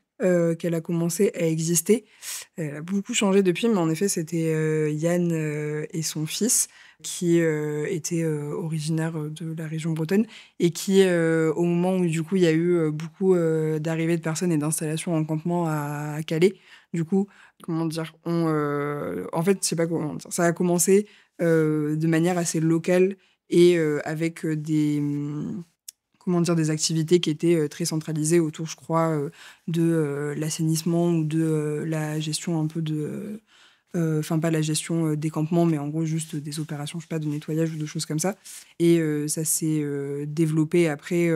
qu'elle a commencé à exister. Elle a beaucoup changé depuis, mais en effet, c'était, Yann, et son fils qui, étaient, originaires, de la région bretonne et qui, au moment où, du coup, il y a eu, beaucoup, d'arrivées de personnes et d'installations en campement à Calais, du coup, comment dire? En fait, je sais pas comment dire. Ça a commencé, de manière assez locale et avec, comment dire? Des activités qui étaient, très centralisées autour, je crois, de l'assainissement ou de la gestion un peu Enfin, pas la gestion des campements, mais en gros, juste des opérations, je sais pas, de nettoyage ou de choses comme ça. Et ça s'est développé après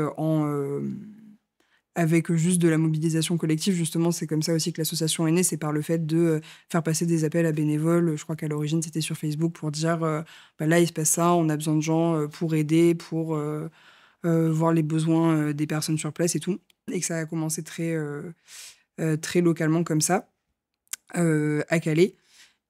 avec juste de la mobilisation collective. Justement, c'est comme ça aussi que l'association est née. C'est par le fait de faire passer des appels à bénévoles. Je crois qu'à l'origine, c'était sur Facebook pour dire bah là, il se passe ça, on a besoin de gens pour aider, pour voir les besoins des personnes sur place et tout. Et que ça a commencé très localement comme ça, à Calais.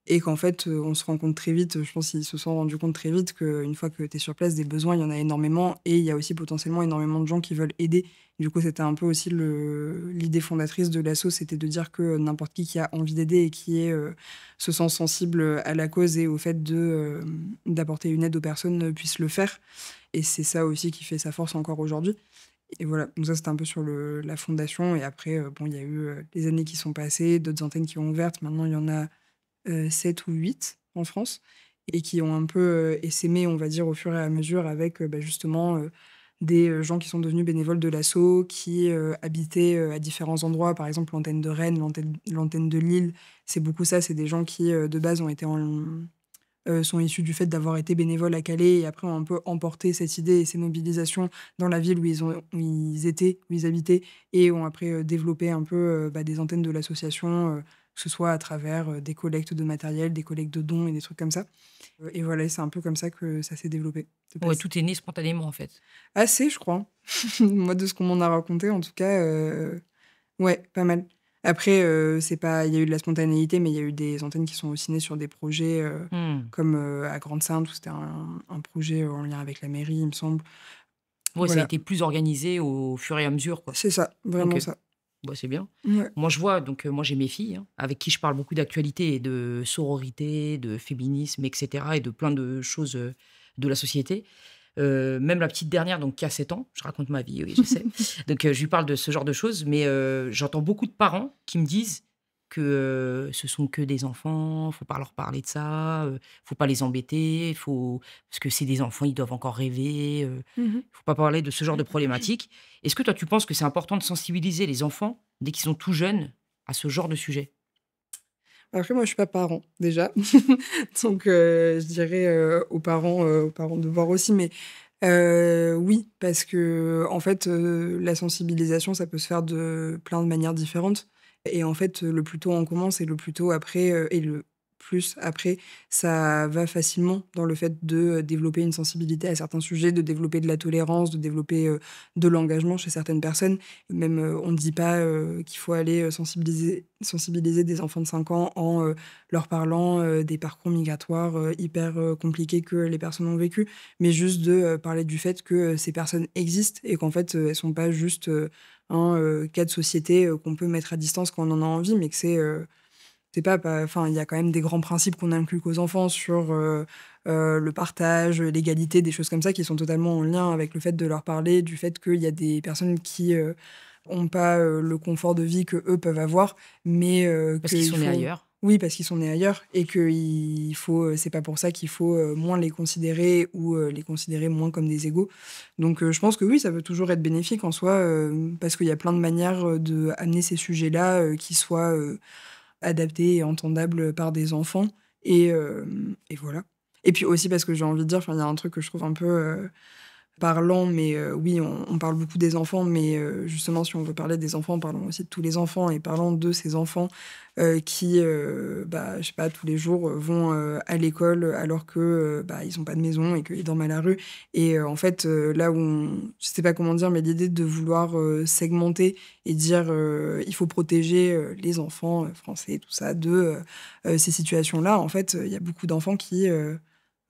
Et qu'en fait, on se rend compte très vite, je pense qu'ils se sont rendus compte très vite qu'une fois que tu es sur place, des besoins, il y en a énormément. Et il y a aussi potentiellement énormément de gens qui veulent aider. Du coup, c'était un peu aussi l'idée fondatrice de l'asso, c'était de dire que n'importe qui a envie d'aider et se sent sensible à la cause et au fait d'apporter une aide aux personnes puisse le faire. Et c'est ça aussi qui fait sa force encore aujourd'hui. Et voilà, donc ça c'était un peu sur la fondation. Et après, bon, il y a eu les années qui sont passées, d'autres antennes qui ont ouvertes. Maintenant, il y en a 7 ou 8 en France et qui ont un peu essaimé, on va dire, au fur et à mesure avec bah, justement des gens qui sont devenus bénévoles de l'asso, qui habitaient à différents endroits, par exemple l'antenne de Rennes, l'antenne de Lille. C'est beaucoup ça, c'est des gens qui de base sont issus du fait d'avoir été bénévoles à Calais et après ont un peu emporté cette idée et ces mobilisations dans la ville où ils étaient, où ils habitaient et ont après développé un peu bah, des antennes de l'association, que ce soit à travers des collectes de matériel, des collectes de dons et des trucs comme ça. Et voilà, c'est un peu comme ça que ça s'est développé. Ouais, tout est né spontanément, en fait. Assez, je crois. Moi, de ce qu'on m'en a raconté, en tout cas, ouais, pas mal. Après, c'est pas, il y a eu de la spontanéité, mais il y a eu des antennes qui sont aussi nées sur des projets comme à Grande-Sainte, où c'était un projet en lien avec la mairie, il me semble. Ouais, ça a Voilà, été plus organisé au fur et à mesure, quoi. c'est ça, vraiment Ok, ça. bah, c'est bien. Ouais. Moi, je vois, donc moi j'ai mes filles, hein, avec qui je parle beaucoup d'actualité et de sororité, de féminisme, etc. et de plein de choses de la société. Même la petite dernière, donc qui a 7 ans, je raconte ma vie, oui, je sais. Donc je lui parle de ce genre de choses, mais j'entends beaucoup de parents qui me disent que ce sont que des enfants, faut pas leur parler de ça, faut pas les embêter, parce que c'est des enfants, ils doivent encore rêver, Mhm. faut pas parler de ce genre de problématiques. Est-ce que toi, tu penses que c'est important de sensibiliser les enfants dès qu'ils sont tout jeunes à ce genre de sujet? Après, moi, je suis pas parent, déjà. Donc, je dirais aux parents de voir aussi. Mais oui, parce que, en fait, la sensibilisation, ça peut se faire de plein de manières différentes. Et en fait, le plus tôt on commence et le plus tôt après, et le plus après, ça va facilement dans le fait de développer une sensibilité à certains sujets, de développer de la tolérance, de développer de l'engagement chez certaines personnes. Même, on ne dit pas qu'il faut aller sensibiliser des enfants de 5 ans en leur parlant des parcours migratoires hyper compliqués que les personnes ont vécu, mais juste de parler du fait que ces personnes existent et qu'en fait, elles sont pas juste un cas de société qu'on peut mettre à distance quand on en a envie, mais que c'est pas enfin, il y a quand même des grands principes qu'on inculque aux enfants sur le partage, l'égalité, des choses comme ça qui sont totalement en lien avec le fait de leur parler du fait qu'il y a des personnes qui ont pas le confort de vie que eux peuvent avoir, mais Parce qu'ils qu'il sont nés faut ailleurs. oui, parce qu'ils sont nés ailleurs et qu'il faut c'est pas pour ça qu'il faut moins les considérer ou les considérer moins comme des égaux. Donc je pense que oui, ça peut toujours être bénéfique en soi, parce qu'il y a plein de manières d'amener ces sujets-là qui soient adaptés et entendables par des enfants et voilà. Et puis aussi parce que j'ai envie de dire, enfin, il y a un truc que je trouve un peu parlant, mais oui, on parle beaucoup des enfants, mais justement, si on veut parler des enfants, parlons aussi de tous les enfants et parlons de ces enfants qui, bah, je sais pas, tous les jours vont à l'école alors que bah, ils ont pas de maison et qu'ils dorment à la rue. Et en fait, là où je sais pas comment dire, mais l'idée de vouloir segmenter et dire il faut protéger les enfants français, tout ça, de ces situations-là, en fait, il y a beaucoup d'enfants qui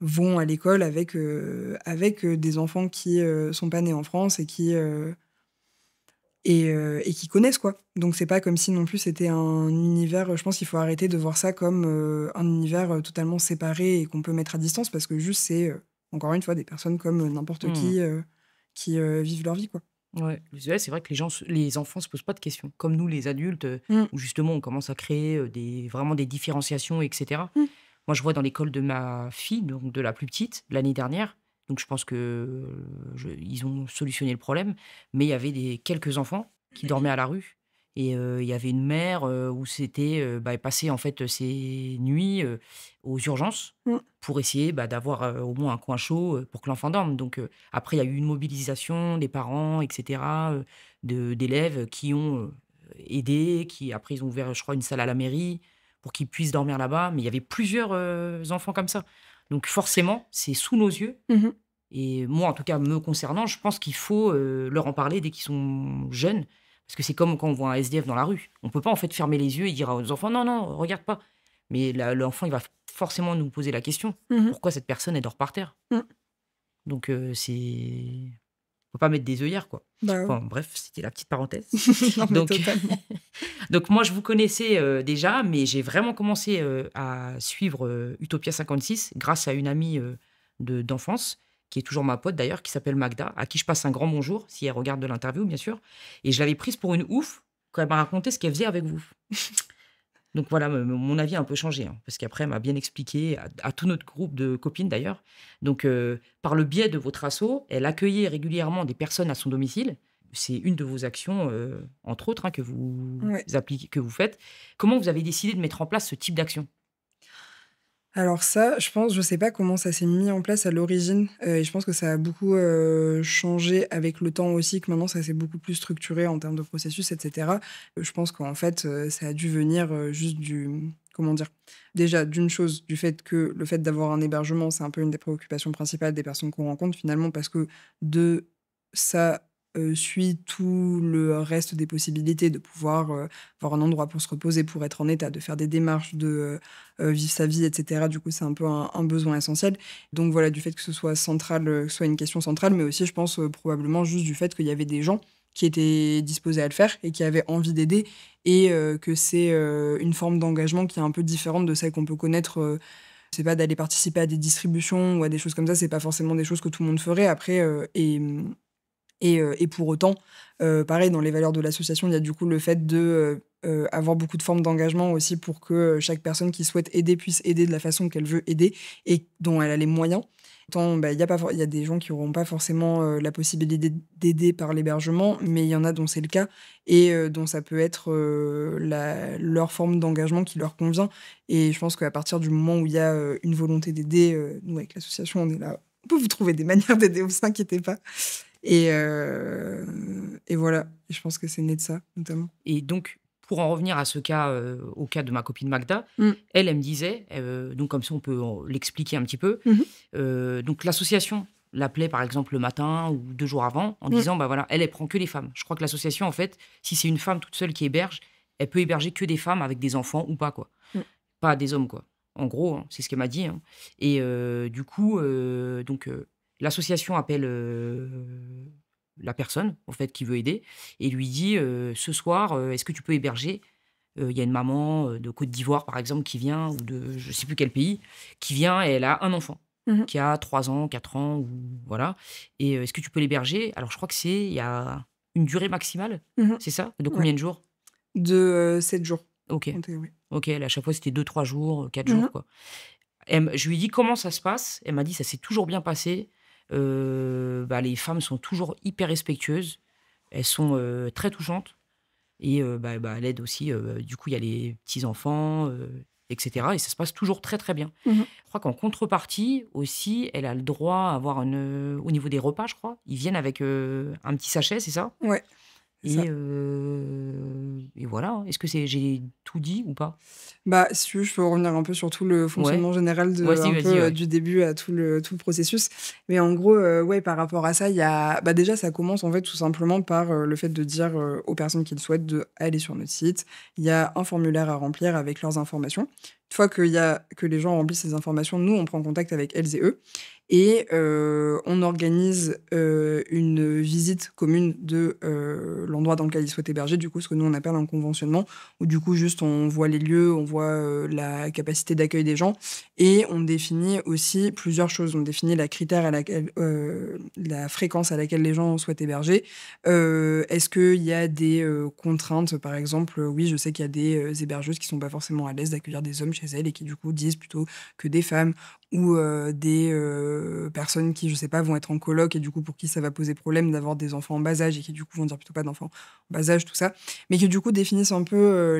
vont à l'école avec des enfants qui sont pas nés en France et qui connaissent, quoi. Donc c'est pas comme si non plus c'était un univers, je pense qu'il faut arrêter de voir ça comme un univers totalement séparé et qu'on peut mettre à distance parce que juste c'est, encore une fois, des personnes comme n'importe Mmh. qui vivent leur vie, quoi. Ouais, c'est vrai que les enfants se posent pas de questions, comme nous les adultes, Mmh. où justement on commence à créer, vraiment des différenciations et cetera. Mmh. Moi, je vois dans l'école de ma fille, donc de la plus petite, l'année dernière, donc je pense que, ils ont solutionné le problème, mais il y avait quelques enfants qui dormaient à la rue Et il y avait une mère, où c'était, elle passait en fait, ses nuits, aux urgences Mmh. pour essayer, d'avoir, au moins un coin chaud, pour que l'enfant dorme. Donc après il y a eu une mobilisation des parents et cetera, d'élèves qui ont, aidé, qui après ils ont ouvert, je crois, une salle à la mairie pour qu'ils puissent dormir là-bas. Mais il y avait plusieurs, enfants comme ça. Donc forcément, c'est sous nos yeux Mmh. et moi, en tout cas, me concernant, je pense qu'il faut, leur en parler dès qu'ils sont jeunes. Parce que c'est comme quand on voit un SDF dans la rue. On peut pas, en fait, fermer les yeux et dire aux enfants: «Non, non, regarde pas». Mais l'enfant, il va forcément nous poser la question: Mmh. «Pourquoi cette personne, elle dort par terre?» Mmh. Donc c'est faut pas mettre des œillères, quoi. Bah, ouais. Enfin bref, c'était la petite parenthèse. Non, mais Donc totalement. donc moi, je vous connaissais, déjà, mais j'ai vraiment commencé, à suivre, Utopia 56 grâce à une amie, d'enfance, qui est toujours ma pote d'ailleurs, qui s'appelle Magda, à qui je passe un grand bonjour, si elle regarde de l'interview, bien sûr. Et je l'avais prise pour une ouf quand elle m'a raconté ce qu'elle faisait avec vous. Donc voilà, mon avis a un peu changé, hein, parce qu'après, elle m'a bien expliqué, à tout notre groupe de copines d'ailleurs. Donc, par le biais de votre asso, elle accueillait régulièrement des personnes à son domicile. C'est une de vos actions, entre autres, hein, que vous Ouais. appliquez, que vous faites. Comment vous avez décidé de mettre en place ce type d'action? Alors ça, je sais pas comment ça s'est mis en place à l'origine, et je pense que ça a beaucoup, changé avec le temps aussi, que maintenant ça s'est beaucoup plus structuré en termes de processus et cetera. Je pense qu'en fait, ça a dû venir, juste comment dire? Déjà, d'une chose, du fait que le fait d'avoir un hébergement, c'est un peu une des préoccupations principales des personnes qu'on rencontre finalement parce que de ça, suit tout le reste des possibilités de pouvoir, avoir un endroit pour se reposer, pour être en état de faire des démarches, de, vivre sa vie et cetera. Du coup, c'est un peu un besoin essentiel. Donc voilà, du fait que ce soit central, que ce soit une question centrale, mais aussi je pense, probablement juste du fait qu'il y avait des gens qui étaient disposés à le faire et qui avaient envie d'aider et que c'est, une forme d'engagement qui est un peu différente de celle qu'on peut connaître, c'est pas d'aller participer à des distributions ou à des choses comme ça, c'est pas forcément des choses que tout le monde ferait après, et pour autant, pareil dans les valeurs de l'association, il y a du coup le fait de, avoir beaucoup de formes d'engagement aussi pour que, chaque personne qui souhaite aider puisse aider de la façon qu'elle veut aider et dont elle a les moyens. Autant, il y a des gens qui auront pas forcément, la possibilité d'aider par l'hébergement, mais il y en a dont c'est le cas et dont ça peut être, leur forme d'engagement qui leur convient et je pense qu'à partir du moment où il y a, une volonté d'aider, nous avec l'association, on est là, on peut vous trouver des manières d'aider, vous inquiétez pas. Et voilà, et je pense que c'est né de ça, notamment. Et donc, pour en revenir à ce cas, au cas de ma copine Magda, Mmh. elle me disait, donc comme ça on peut l'expliquer un petit peu. Mmh mh. Donc l'association l'appelait par exemple le matin ou 2 jours avant en Mmh. disant: «Bah, voilà, elle prend que les femmes». Je crois que l'association en fait, si c'est une femme toute seule qui héberge, elle peut héberger que des femmes avec des enfants ou pas, quoi. Mmh. Pas des hommes, quoi. En gros, hein, c'est ce qu'elle m'a dit, hein. Et du coup, l'association appelle, la personne, en fait, qui veut aider et lui dit, «Ce soir, est-ce que tu peux héberger?» Il y a une maman, de Côte d'Ivoire, par exemple, qui vient ou de je sais plus quel pays, qui vient et elle a un enfant Mmh. qui a 3 ans, 4 ans ou voilà. Et «Est-ce que tu peux l'héberger?» Alors je crois que il y a une durée maximale, Mmh. c'est ça? De Ouais. combien de jours? De, 7 jours, OK. comptés, oui. OK, elle, à chaque fois, c'était 2-3 jours, 4 Mmh. jours, quoi. Je lui ai dit: «Comment ça se passe?» Elle m'a dit: «Ça s'est toujours bien passé. Les femmes sont toujours hyper respectueuses. Elles sont, très touchantes et elle aide aussi, du coup, il y a les petits-enfants, et cetera et ça se passe toujours très, très bien». Mmh. Je crois qu'en contrepartie aussi, elle a le droit à avoir au niveau des repas, je crois, ils viennent avec, un petit sachet, c'est ça? Ouais, c'est ça. Et voilà, hein. Est-ce que j'ai tout dit ou pas? Bah, si tu veux, je peux revenir un peu sur tout le Ouais. fonctionnement général de Vas-y, un vas-y, peu, ouais. du début à tout le processus. Mais en gros, ouais, par rapport à ça, il y a déjà, ça commence, en fait, tout simplement par, le fait de dire, aux personnes qui le souhaitent d'aller sur notre site. Il y a un formulaire à remplir avec leurs informations. Une fois que les gens remplissent ces informations, nous, on prend contact avec elles et eux et on organise, une visite commune de, l'endroit dans lequel ils souhaitent héberger, du coup, ce que nous, on appelle un conventionnement où du coup, juste, on voit les lieux, on voit, la capacité d'accueil des gens et on définit aussi plusieurs choses. On définit la fréquence à laquelle les gens souhaitent héberger. Est-ce qu'il y a des, contraintes? Par exemple, oui, je sais qu'il y a des, hébergeuses qui sont pas forcément à l'aise d'accueillir des hommes chez elles et qui, du coup, disent plutôt que des femmes ou des personnes qui, je sais pas, vont être en coloc et du coup pour qui ça va poser problème d'avoir des enfants en bas âge et qui du coup vont dire plutôt pas d'enfants en bas âge, tout ça, mais qui du coup définissent un peu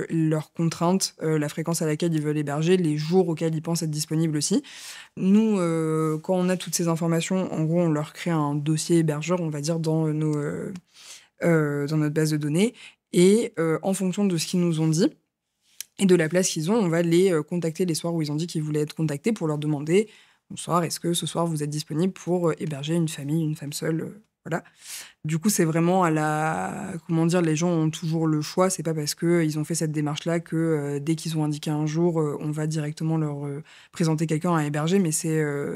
leurs contraintes, la fréquence à laquelle ils veulent héberger, les jours auxquels ils pensent être disponibles aussi. Nous, quand on a toutes ces informations, en gros, on leur crée un dossier hébergeur, on va dire, dans notre base de données et en fonction de ce qu'ils nous ont dit, et de la place qu'ils ont, on va les contacter les soirs où ils ont dit qu'ils voulaient être contactés pour leur demander: «Bonsoir, est-ce que ce soir vous êtes disponible pour héberger une famille, une femme seule?» Voilà. Du coup, c'est vraiment à la comment dire? Les gens ont toujours le choix. C'est pas parce qu'ils ont fait cette démarche-là que, dès qu'ils ont indiqué un jour, on va directement leur présenter quelqu'un à héberger. Mais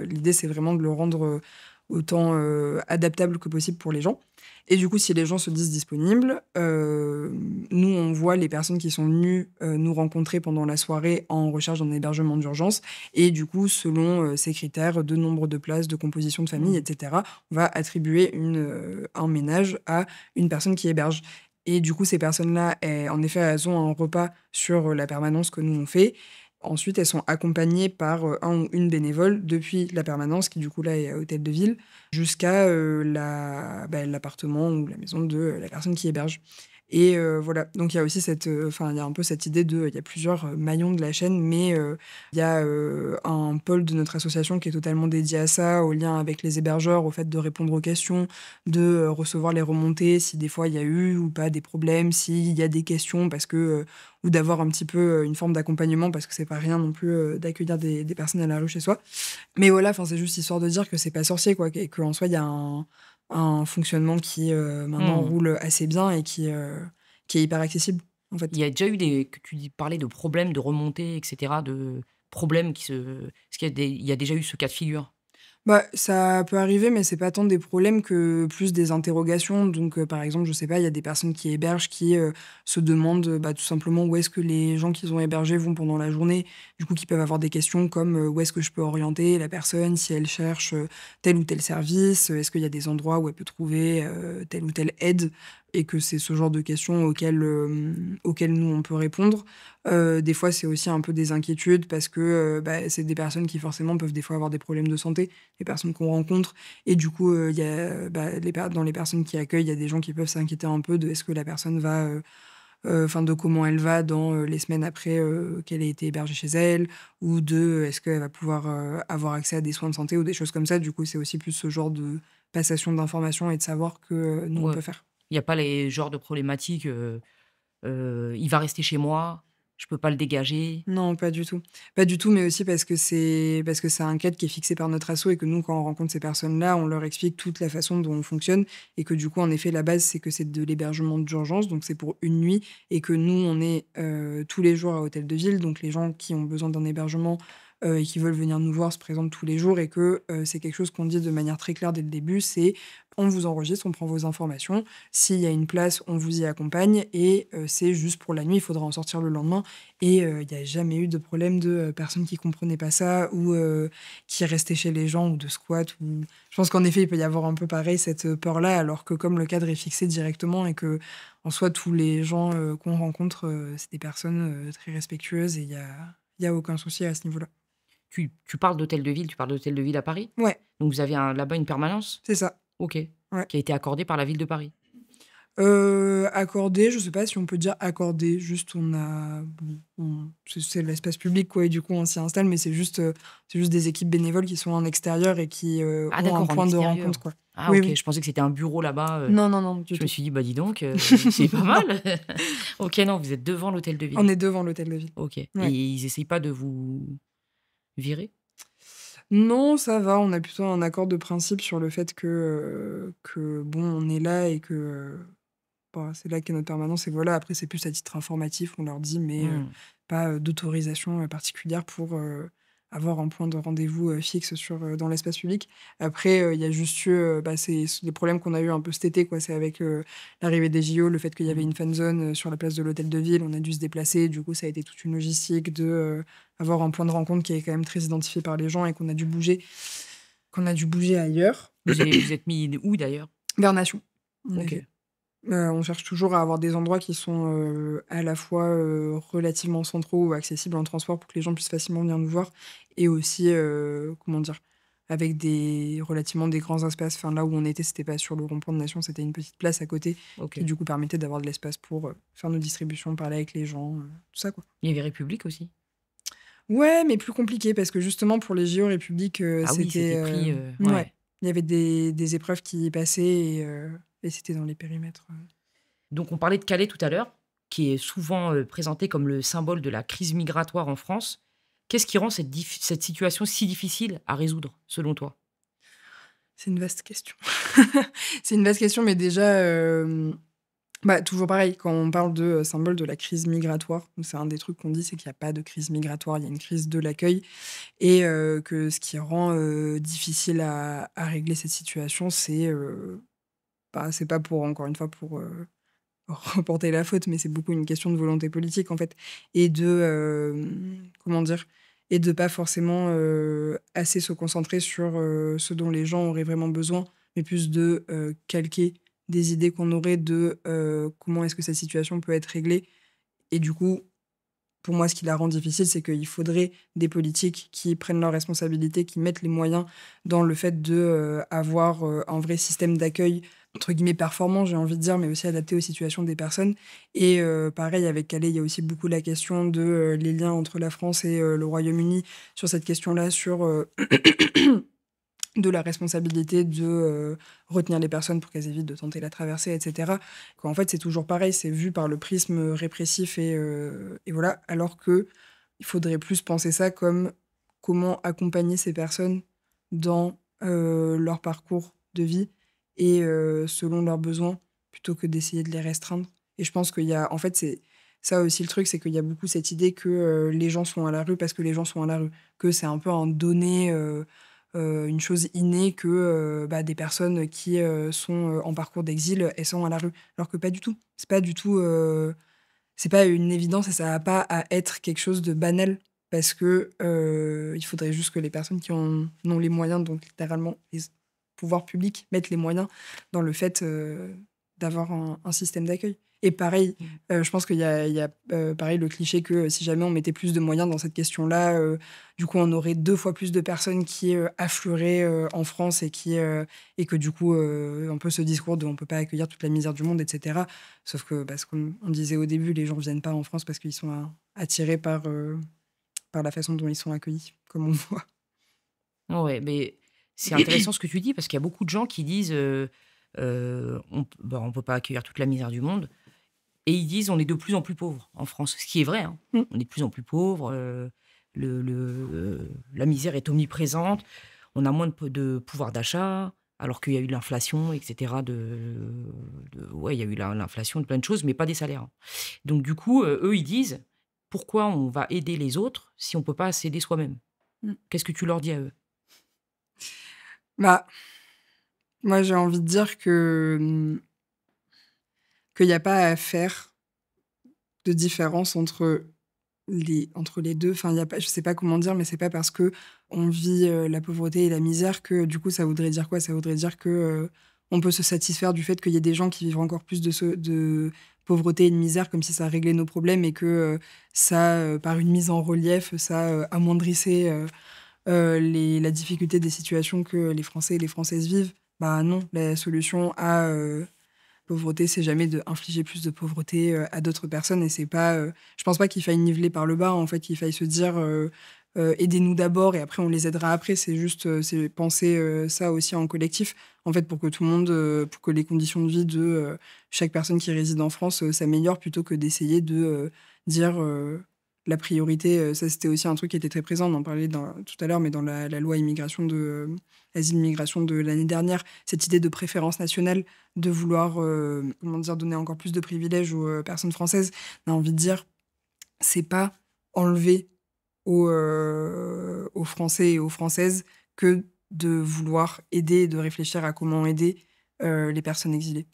l'idée, c'est vraiment de le rendre autant adaptable que possible pour les gens. Et du coup, si les gens se disent disponibles, nous, on voit les personnes qui sont venues nous rencontrer pendant la soirée en recherche d'un hébergement d'urgence. Et du coup, selon ces critères de nombre de places, de composition de famille, etc., on va attribuer un ménage à une personne qui héberge. Et du coup, ces personnes-là, en effet, elles ont un repas sur la permanence que nous, on fait. Ensuite, elles sont accompagnées par un ou une bénévole depuis la permanence, qui du coup là est à Hôtel de Ville, jusqu'à l'appartement ou la maison de la personne qui héberge. Et voilà, donc il y a aussi il y a un peu cette idée il y a plusieurs maillons de la chaîne, mais il y a un pôle de notre association qui est totalement dédié à ça, au lien avec les hébergeurs, au fait de répondre aux questions, de recevoir les remontées, si des fois il y a eu ou pas des problèmes, s'il y a des questions, parce que ou d'avoir un petit peu une forme d'accompagnement, parce que c'est pas rien non plus d'accueillir des personnes à la rue chez soi. Mais voilà, c'est juste histoire de dire que c'est pas sorcier, quoi, et qu'en soi, il y a un fonctionnement qui maintenant roule assez bien et qui est hyper accessible, en fait. Il y a déjà eu que tu parlais de problèmes, de remontées, etc., de problèmes est-ce il y a déjà eu ce cas de figure? Bah, ça peut arriver, mais c'est pas tant des problèmes que plus des interrogations. Donc, par exemple, je sais pas, il y a des personnes qui hébergent qui se demandent tout simplement où est-ce que les gens qu'ils ont hébergés vont pendant la journée. Du coup, qui peuvent avoir des questions comme où est-ce que je peux orienter la personne si elle cherche tel ou tel service, est-ce qu'il y a des endroits où elle peut trouver telle ou telle aide, et que c'est ce genre de questions auxquelles nous on peut répondre. Des fois, c'est aussi un peu des inquiétudes parce que c'est des personnes qui forcément peuvent des fois avoir des problèmes de santé, les personnes qu'on rencontre. Et du coup, il y a, dans les personnes qui accueillent, il y a des gens qui peuvent s'inquiéter un peu de est-ce que la personne va, de comment elle va dans les semaines après qu'elle ait été hébergée chez elle, ou de est-ce qu'elle va pouvoir avoir accès à des soins de santé ou des choses comme ça. Du coup, c'est aussi plus ce genre de passation d'informations et de savoir que nous, on Ouais. peut faire. Il y a pas les genres de problématiques, il va rester chez moi, je peux pas le dégager? Non, pas du tout. Pas du tout, mais aussi parce que c'est un cadre qui est fixé par notre asso et que nous, quand on rencontre ces personnes-là, on leur explique toute la façon dont on fonctionne et que du coup, en effet, la base, c'est que c'est de l'hébergement d'urgence, donc c'est pour une nuit et que nous, on est tous les jours à Hôtel de Ville, donc les gens qui ont besoin d'un hébergement et qui veulent venir nous voir se présentent tous les jours et que c'est quelque chose qu'on dit de manière très claire dès le début, c'est on vous enregistre, on prend vos informations, s'il y a une place, on vous y accompagne et c'est juste pour la nuit, il faudra en sortir le lendemain. Et il n'y a jamais eu de problème de personnes qui comprenaient pas ça ou qui restaient chez les gens ou de squat. Je pense qu'en effet, il peut y avoir un peu pareil cette peur-là, alors que comme le cadre est fixé directement et que en soi, tous les gens qu'on rencontre, c'est des personnes très respectueuses et il y a aucun souci à ce niveau-là. Tu parles d'hôtel de ville, tu parles d'hôtel de ville à Paris? Ouais, Donc vous avez là-bas une permanence? c'est ça. OK. Ouais. Qui a été accordée par la ville de Paris? Accordé, je sais pas si on peut dire accordé, juste c'est l'espace public, quoi, et du coup on s'y installe, mais c'est juste des équipes bénévoles qui sont en extérieur et qui Ah ont un d'accord, en point de extérieur. rencontre, quoi. Ah Oui, OK, oui. je pensais que c'était un bureau là-bas, Non, non, non, du je tout. me suis dit: «Bah, dis donc, c'est pas mal». OK, non, vous êtes devant l'hôtel de ville. On est devant l'hôtel de ville. OK, et Ouais. ils essayent pas de vous virer? Non, ça va, on a plutôt un accord de principe sur le fait que bon, on est là et que c'est là qu'est notre permanence et voilà. Après, c'est plus à titre informatif, on leur dit, mais Mmh. pas d'autorisation particulière pour avoir un point de rendez-vous fixe dans l'espace public. Après, il y a juste eu c'est les problèmes qu'on a eu un peu cet été, quoi. C'est avec l'arrivée des JO, le fait qu'il y avait Mmh. une fan zone sur la place de l'hôtel de ville, on a dû se déplacer. Du coup, ça a été toute une logistique de avoir un point de rencontre qui est quand même très identifié par les gens et qu'on a dû bouger ailleurs. Vous êtes mis où d'ailleurs? Vers Nation, en OK. effet. On cherche toujours à avoir des endroits qui sont, à la fois, relativement centraux ou accessibles en transport pour que les gens puissent facilement venir nous voir et aussi, comment dire? Avec des grands espaces. Enfin, là où on était, c'était pas sur le rond-point de Nation, c'était une petite place à côté Ok. qui, du coup, permettait d'avoir de l'espace pour, faire nos distributions, parler avec les gens, tout ça, quoi. Il y avait République aussi. Ouais, mais plus compliqué parce que justement pour les JO République, Ah oui, c'était, c'était pris. ouais, Ouais. il y avait des épreuves qui y passaient et c'était dans les périmètres, Donc, on parlait de Calais tout à l'heure, qui est souvent présenté comme le symbole de la crise migratoire en France. Qu'est-ce qui rend cette situation si difficile à résoudre, selon toi? C'est une vaste question. C'est une vaste question, mais déjà, bah, toujours pareil, quand on parle de, symbole de la crise migratoire, c'est un des trucs qu'on dit, c'est qu'il y a pas de crise migratoire, il y a une crise de l'accueil et que ce qui rend, difficile à régler cette situation, c'est pas pour encore une fois pour, reporter la faute, mais c'est beaucoup une question de volonté politique, en fait et comment dire? Et de pas forcément, assez se concentrer sur, ce dont les gens auraient vraiment besoin, mais plus de, calquer des idées qu'on aurait de, comment est-ce que cette situation peut être réglée et du coup, pour moi, ce qui la rend difficile, c'est qu'il faudrait des politiques qui prennent leurs responsabilités, qui mettent les moyens dans le fait de, avoir, un vrai système d'accueil, entre guillemets «performant», j'ai envie de dire, mais aussi adapté aux situations des personnes et pareil avec Calais, il y a aussi beaucoup la question de, les liens entre la France et le Royaume-Uni sur cette question-là, sur, de la responsabilité de, retenir les personnes pour qu'elles évitent de tenter la traversée et cetera. Qu'en fait, c'est toujours pareil, c'est vu par le prisme, répressif et voilà, alors que il faudrait plus penser ça comme comment accompagner ces personnes dans, leur parcours de vie et selon leurs besoins, plutôt que d'essayer de les restreindre et je pense qu'il y a en fait, c'est ça aussi le truc, c'est qu'il y a beaucoup cette idée que, les gens sont à la rue parce que les gens sont à la rue, que c'est un peu un donné, une chose innée que, bah, des personnes qui, sont, en parcours d'exil, elles sont à la rue. Alors que pas du tout. C'est pas du tout, c'est pas une évidence et ça a pas à être quelque chose de banal parce que, il faudrait juste que les personnes qui en ont les moyens, donc littéralement les pouvoirs publics mettent les moyens dans le fait, d'avoir un système d'accueil. Et pareil, Mmh. je pense qu'il y a, pareil le cliché que, si jamais on mettait plus de moyens dans cette question-là, du coup on aurait 2 fois plus de personnes qui, afflueraient, en France et que du coup, un peu ce discours de: «On peut pas accueillir toute la misère du monde» et cetera. Sauf que, bah, ce qu'on on disait au début, les gens viennent pas en France parce qu'ils sont attirés par la façon dont ils sont accueillis, comme on voit. Ouais, mais c'est intéressant ce que tu dis parce qu'il y a beaucoup de gens qui disent, on peut pas accueillir toute la misère du monde et ils disent: «On est de plus en plus pauvres en France», ce qui est vrai, hein. Mmh. On est de plus en plus pauvres, la misère est omniprésente, on a moins de pouvoir d'achat, alors qu'il y a eu l'inflation et cetera ouais, il y a eu l'inflation de plein de choses, mais pas des salaires, hein. Donc du coup, eux, ils disent: «Pourquoi on va aider les autres si on peut pas s'aider soi-même?» Mmh. Qu'est-ce que tu leur dis à eux? Bah, moi, j'ai envie de dire que, qu'il y a pas à faire de différence entre les 2. Enfin, il y a pas je sais pas comment dire, mais c'est pas parce que on vit, la pauvreté et la misère que, du coup, ça voudrait dire quoi? Ça voudrait dire que, on peut se satisfaire du fait qu'il y ait des gens qui vivent encore plus de pauvreté et de misère comme si ça réglait nos problèmes et que, ça, par une mise en relief, ça, amoindrissait, la difficulté des situations que les Français et les Françaises vivent. Bah, non, la solution à, pauvreté, c'est jamais d'infliger plus de pauvreté, à d'autres personnes et c'est pas, je pense pas qu'il faille niveler par le bas, en fait, qu'il faille se dire, «Aidez-nous d'abord et après on les aidera après». C'est juste, c'est penser, ça aussi en collectif, en fait, pour que tout le monde, pour que les conditions de vie de, chaque personne qui réside en France, s'améliorent plutôt que d'essayer de, dire, la priorité, ça c'était aussi un truc qui était très présent, on en parlait tout à l'heure, mais dans la loi immigration asile migration de l'année dernière, cette idée de préférence nationale de vouloir, comment dire? Donner encore plus de privilèges aux, personnes françaises. On a envie de dire, c'est pas enlever aux Français et aux Françaises que de vouloir aider et de réfléchir à comment aider, les personnes exilées.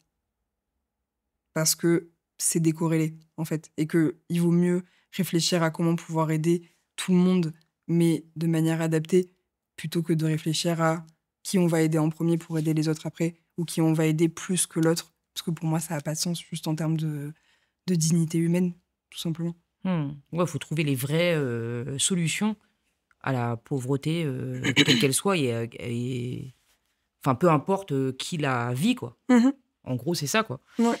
Parce que c'est décorrélé, en fait et qu'il vaut mieux réfléchir à comment pouvoir aider tout le monde, mais de manière adaptée, plutôt que de réfléchir à qui on va aider en premier pour aider les autres après ou qui on va aider plus que l'autre Parce que pour moi, ça n'a pas de sens, juste en termes de dignité humaine, tout simplement. Ouais, faut trouver les vraies, solutions à la pauvreté, quelle qu'elle soit et enfin, peu importe, qui la vit, quoi. Mhm. En gros, c'est ça, quoi. Ouais.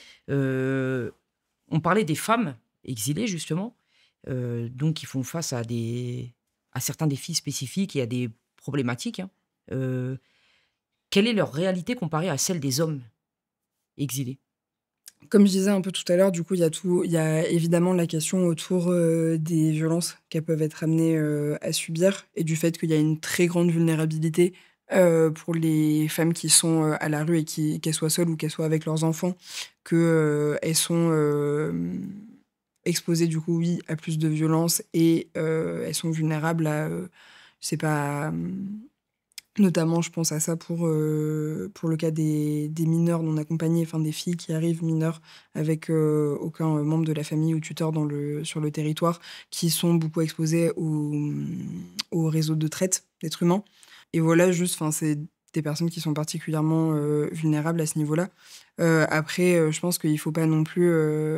On parlait des femmes exilées, justement, donc qui font face à certains défis spécifiques et à des problématiques, hein. Quelle est leur réalité comparée à celle des hommes exilés? Comme je disais un peu tout à l'heure, du coup, il y a évidemment la question autour des violences qu'elles peuvent être amenées à subir et du fait qu'il y a une très grande vulnérabilité pour les femmes qui sont à la rue et qu'elles soient seules ou qu'elles soient avec leurs enfants, qu'elles sont exposées, du coup, oui, à plus de violences et elles sont vulnérables à, je sais pas, notamment, je pense à ça pour le cas des mineurs non accompagnés, enfin des filles qui arrivent mineures avec aucun membre de la famille ou tuteur sur le territoire, qui sont beaucoup exposées au réseau de traite d'êtres humains. Et voilà, juste, enfin, c'est des personnes qui sont particulièrement vulnérables à ce niveau-là. Après, je pense qu'il faut pas non plus.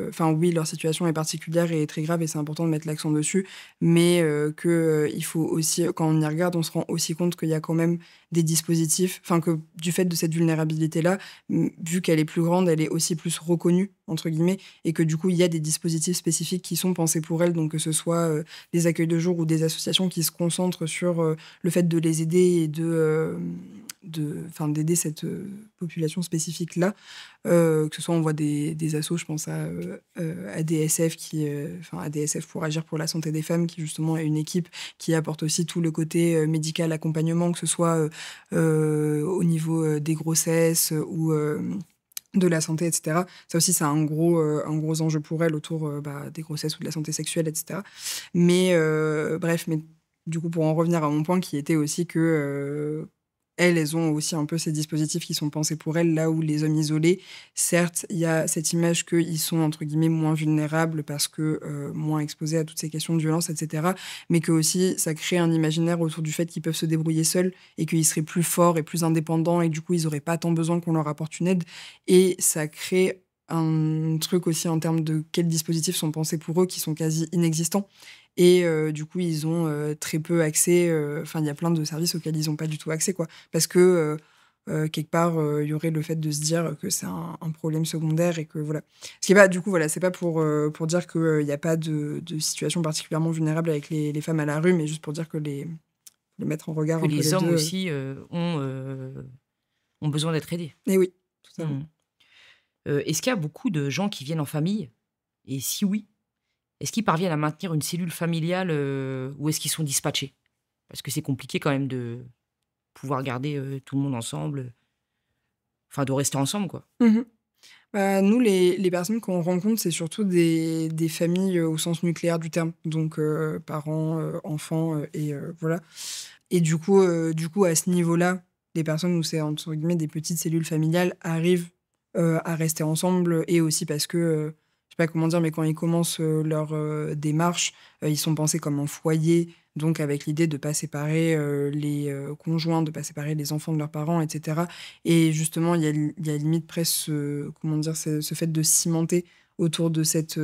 Enfin, oui, leur situation est particulière et très grave et c'est important de mettre l'accent dessus, mais il faut aussi, quand on y regarde, on se rend aussi compte qu'il y a quand même des dispositifs, enfin, que du fait de cette vulnérabilité-là, vu qu'elle est plus grande, elle est aussi plus reconnue, entre guillemets, et que du coup, il y a des dispositifs spécifiques qui sont pensés pour elle, donc que ce soit des accueils de jour ou des associations qui se concentrent sur le fait de les aider et d'aider cette population spécifique-là. Que ce soit on voit des assos, je pense à ADSF, ADSF pour agir pour la santé des femmes, qui justement est une équipe qui apporte aussi tout le côté médical, accompagnement, que ce soit au niveau des grossesses ou de la santé, etc. Ça aussi, c'est un gros enjeu pour elle autour des grossesses ou de la santé sexuelle, etc. Mais bref, mais du coup, pour en revenir à mon point qui était aussi que elles ont aussi un peu ces dispositifs qui sont pensés pour elles, là où les hommes isolés, certes, il y a cette image qu'ils sont, entre guillemets, moins vulnérables parce que moins exposés à toutes ces questions de violence, etc. Mais que aussi, ça crée un imaginaire autour du fait qu'ils peuvent se débrouiller seuls et qu'ils seraient plus forts et plus indépendants et que du coup, ils n'auraient pas tant besoin qu'on leur apporte une aide. Et ça crée un truc aussi en termes de quels dispositifs sont pensés pour eux qui sont quasi inexistants. Et du coup, ils ont très peu accès. Enfin, il y a plein de services auxquels ils n'ont pas du tout accès, quoi. Parce que quelque part, il y aurait le fait de se dire que c'est un problème secondaire et que voilà. Ce qui est pas, du coup, voilà, c'est pas pour dire qu'il n'y a pas de situation particulièrement vulnérable avec les femmes à la rue, mais juste pour dire que les mettre en regard Que un peu les les hommes deux. aussi, ont besoin d'être aidés. Et oui, tout à fait. Mmh. Est-ce qu'il y a beaucoup de gens qui viennent en famille? Et si oui, est-ce qu'ils parviennent à maintenir une cellule familiale, ou est-ce qu'ils sont dispatchés? Parce que c'est compliqué quand même de pouvoir garder, tout le monde ensemble, enfin de rester ensemble, quoi. Mhm. Bah, nous, les personnes qu'on rencontre, c'est surtout des familles au sens nucléaire du terme, donc parents, enfants, et voilà. Et du coup, à ce niveau-là, les personnes où c'est entre guillemets des petites cellules familiales arrivent à rester ensemble et aussi parce que, je sais pas comment dire, mais quand ils commencent leur démarche, ils sont pensés comme un foyer, donc avec l'idée de pas séparer les conjoints, de pas séparer les enfants de leurs parents, etc. Et justement, il y a limite presque comment dire, ce fait de cimenter autour de cette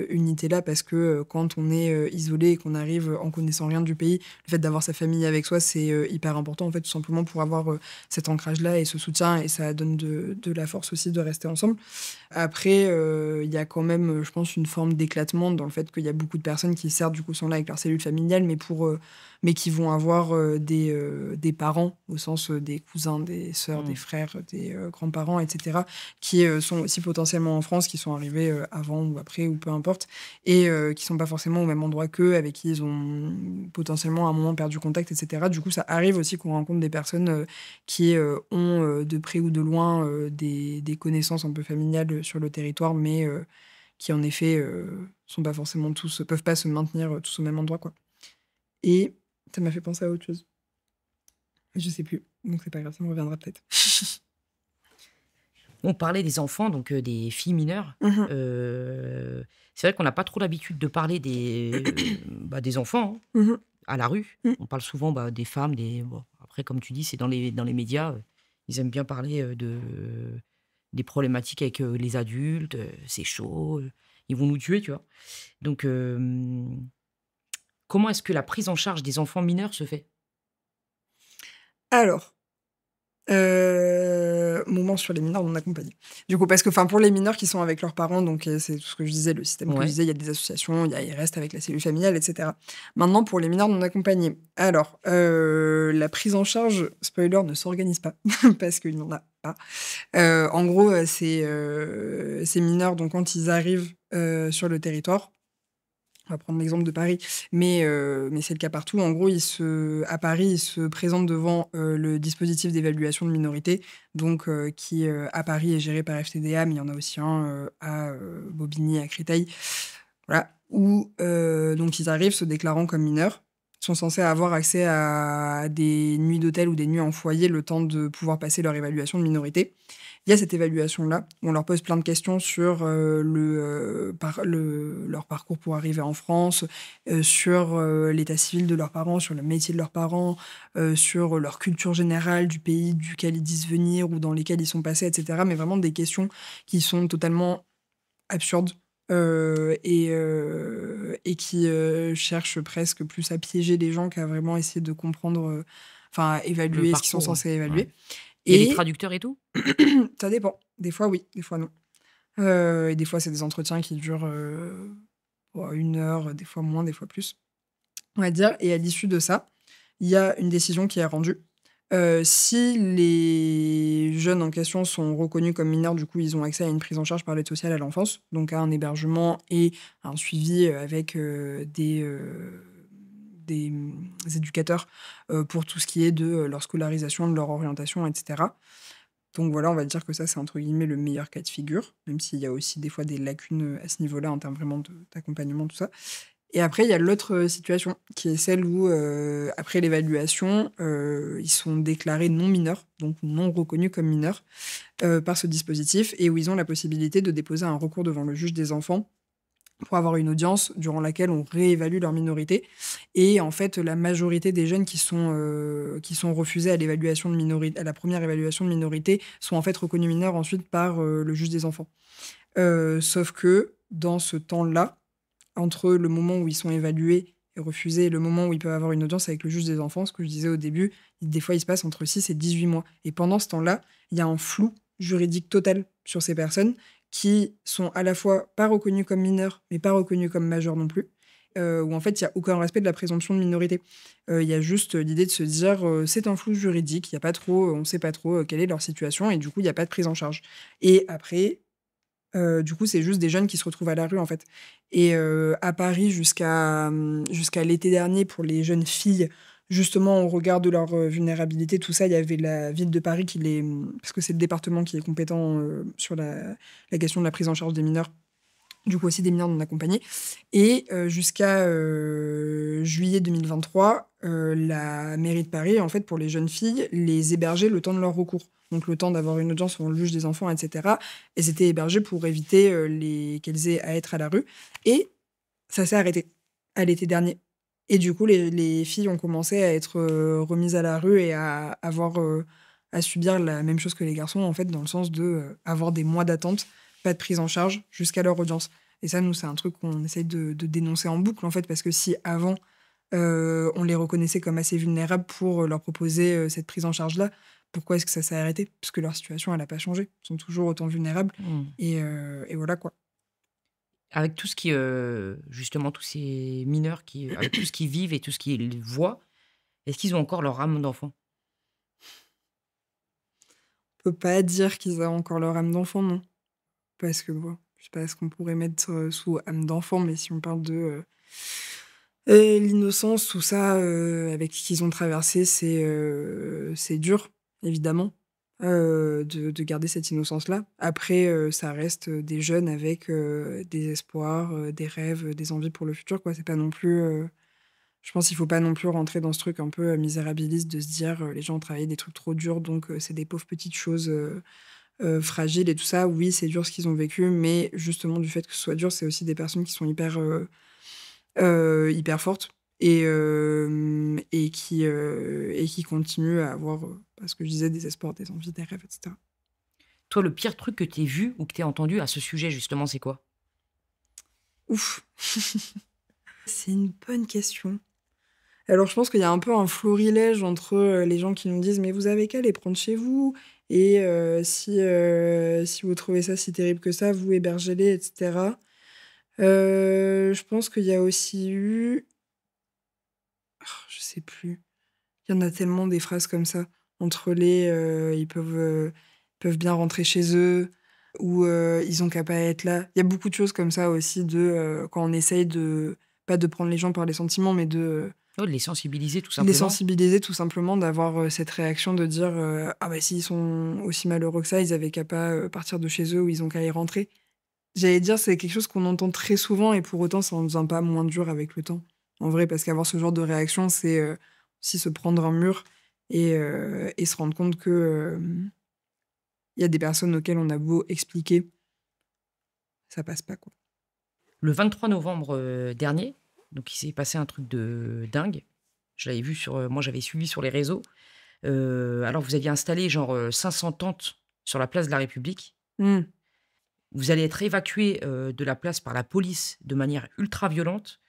unité-là parce que quand on est isolé et qu'on arrive en connaissant rien du pays, le fait d'avoir sa famille avec soi, c'est hyper important en fait, tout simplement pour avoir cet ancrage-là et ce soutien et ça donne de la force aussi de rester ensemble. Après, il y a quand même, je pense, une forme d'éclatement dans le fait qu'il y a beaucoup de personnes qui, certes, du coup, sont là avec leur cellule familiale, mais qui vont avoir des parents, au sens des cousins, des sœurs, des frères, des grands-parents, etc., qui sont aussi potentiellement en France, qui sont arrivés avant ou après, ou peu importe, et qui sont pas forcément au même endroit qu'eux, avec qui ils ont potentiellement à un moment perdu contact, etc. Du coup, ça arrive aussi qu'on rencontre des personnes qui ont de près ou de loin des connaissances un peu familiales sur le territoire, mais qui en effet sont pas forcément tous, peuvent pas se maintenir tous au même endroit, quoi. Et ça m'a fait penser à autre chose. Je sais plus, donc c'est pas grave, ça me reviendra peut-être. On parlait des enfants, donc des filles mineures. Mhm. C'est vrai qu'on n'a pas trop l'habitude de parler des enfants, hein, Mhm. à la rue. Mhm. On parle souvent des femmes, bon, après, comme tu dis, c'est dans les médias. Ils aiment bien parler des problématiques avec, les adultes, c'est chaud, ils vont nous tuer, tu vois? Donc comment est-ce que la prise en charge des enfants mineurs se fait? Alors, moment sur les mineurs non accompagnés. Du coup, parce que, enfin, pour les mineurs qui sont avec leurs parents, donc c'est tout ce que je disais, le système que je Ouais, disais, il y a des associations, ils restent avec la cellule familiale et cetera. Maintenant, pour les mineurs non accompagnés, alors, la prise en charge, spoiler, ne s'organise pas parce qu'il n'y en a pas. En gros, ces mineurs, donc quand ils arrivent, sur le territoire, on va prendre l'exemple de Paris, mais c'est le cas partout. En gros, à Paris, ils se présentent devant, le dispositif d'évaluation de minorité, donc qui, à Paris, est géré par FTDA, mais il y en a aussi un, à, Bobigny, à Créteil. Voilà, où, donc ils arrivent se déclarant comme mineurs. Ils sont censés avoir accès à des nuits d'hôtel ou des nuits en foyer, le temps de pouvoir passer leur évaluation de minorité. Il y a cette évaluation-là, où on leur pose plein de questions sur, leur parcours pour arriver en France, sur, l'état civil de leurs parents, sur le métier de leurs parents, sur leur culture générale du pays duquel ils disent venir ou dans lesquels ils sont passés et cetera. Mais vraiment des questions qui sont totalement absurdes, et qui, cherchent presque plus à piéger les gens qu'à vraiment essayer de comprendre, enfin à le évaluer ce qu'ils sont parcours, ouais. censés Ouais. évaluer. Il y a des Et traducteurs et tout? ça dépend. Des fois oui, des fois non. Et des fois c'est des entretiens qui durent, 1 heure, des fois moins, des fois plus, on va dire. Et à l'issue de ça, il y a une décision qui est rendue. Si les jeunes en question sont reconnus comme mineurs, du coup, ils ont accès à une prise en charge par l'aide sociale à l'enfance, donc à un hébergement et un suivi, avec, éducateurs, pour tout ce qui est de, leur scolarisation, de leur orientation et cetera. Donc voilà, on va dire que ça, c'est entre guillemets «le meilleur cas de figure», même s'il y a aussi des fois des lacunes, à ce niveau-là en termes vraiment d'accompagnement, tout ça. Et après, il y a l'autre, situation qui est celle où, après l'évaluation, ils sont déclarés non mineurs, donc non reconnus comme mineurs, par ce dispositif et où ils ont la possibilité de déposer un recours devant le juge des enfants pour avoir une audience durant laquelle on réévalue leur minorité. Et en fait, la majorité des jeunes qui sont refusés à l'évaluation de minorité, à la première évaluation de minorité sont en fait reconnus mineurs ensuite par, le juge des enfants. Sauf que dans ce temps-là, entre le moment où ils sont évalués et refusés et le moment où ils peuvent avoir une audience avec le juge des enfants, ce que je disais au début, des fois, il se passe entre 6 et 18 mois. Et pendant ce temps-là, il y a un flou juridique total sur ces personnes qui sont à la fois pas reconnues comme mineures, mais pas reconnues comme majeures non plus, où en fait, il y a aucun respect de la présomption de minorité. Il y a juste, l'idée de se dire, c'est un flou juridique, il y a pas trop, on sait pas trop, quelle est leur situation et du coup, il y a pas de prise en charge. Et après, du coup, c'est juste des jeunes qui se retrouvent à la rue, en fait. Et à Paris, jusqu'à l'été dernier, pour les jeunes filles, justement, au regard de leur, vulnérabilité, tout ça, il y avait la ville de Paris parce que c'est le département qui est compétent, sur la question de la prise en charge des mineurs, du coup aussi des mineurs non accompagnés. Et jusqu'à, juillet 2023, la mairie de Paris, en fait, pour les jeunes filles, les hébergeait le temps de leur recours. Donc le temps d'avoir une audience devant le juge des enfants et cetera. Elles étaient hébergées pour éviter, qu'elles aient à être à la rue et ça s'est arrêté à l'été dernier. Et du coup, les filles ont commencé à être, remises à la rue et à subir la même chose que les garçons, en fait, dans le sens de, avoir des mois d'attente, pas de prise en charge jusqu'à leur audience. Et ça, nous, c'est un truc qu'on essaye de dénoncer en boucle, en fait, parce que si avant, on les reconnaissait comme assez vulnérables pour, leur proposer, cette prise en charge-là, pourquoi est-ce que ça s'est arrêté? Parce que leur situation, elle a pas changé. Ils sont toujours autant vulnérables Mmh. et voilà, quoi. Avec tout ce qui, justement, tous ces mineurs qui, avec tout ce qu'ils vivent et tout ce qu'ils voient, est-ce qu'ils ont encore leur âme d'enfant? On peut pas dire qu'ils ont encore leur âme d'enfant, non. Parce que bon, je sais pas ce qu'on pourrait mettre, sous âme d'enfant, mais si on parle de, l'innocence, tout ça, avec ce qu'ils ont traversé, c'est dur, évidemment, de garder cette innocence-là. Après, ça reste, des jeunes avec, des espoirs, des rêves, des envies pour le futur, quoi. C'est pas non plus, je pense qu'il faut pas non plus rentrer dans ce truc un peu, misérabiliste de se dire, «Les gens ont travaillé des trucs trop durs, donc c'est des pauvres petites choses, fragiles et tout ça». Oui, c'est dur ce qu'ils ont vécu, mais justement du fait que ce soit dur, c'est aussi des personnes qui sont hyper fortes et qui continuent à avoir, bah, ce que je disais, des espoirs, des envies, des rêves et cetera. Toi, le pire truc que tu aies vu ou que tu aies entendu à ce sujet, justement, c'est quoi? Ouf! C'est une bonne question. Alors, je pense qu'il y a un peu un florilège entre, les gens qui nous disent: «Mais vous avez qu'à les prendre chez vous et si vous trouvez ça si terrible que ça, vous hébergez-les» et cetera. Je pense qu'il y a aussi eu je sais plus. Il y en a tellement des phrases comme ça. Entre ils peuvent bien rentrer chez eux ou ils ont qu'à pas être là. Il y a beaucoup de choses comme ça aussi quand on essaye de pas de prendre les gens par les sentiments, mais Oh, de les sensibiliser, tout de les simplement. sensibiliser tout simplement, d'avoir, cette réaction de dire, «Ah bah, s'ils sont aussi malheureux que ça, ils avaient qu'à pas, partir de chez eux ou ils ont qu'à y rentrer». J'allais dire, c'est quelque chose qu'on entend très souvent et pour autant, ça en devient pas moins dur avec le temps. En vrai, parce qu'avoir ce genre de réaction, c'est, aussi se prendre un mur et se rendre compte que, il y a des personnes auxquelles on a beau expliquer, ça passe pas, quoi. Le 23 novembre, dernier, donc il s'est passé un truc de dingue. Je l'avais vu moi, j'avais suivi sur les réseaux. Alors vous aviez installé genre, 500 tentes sur la place de la République. Mmh. Vous allez être évacués, de la place par la police de manière ultra violente.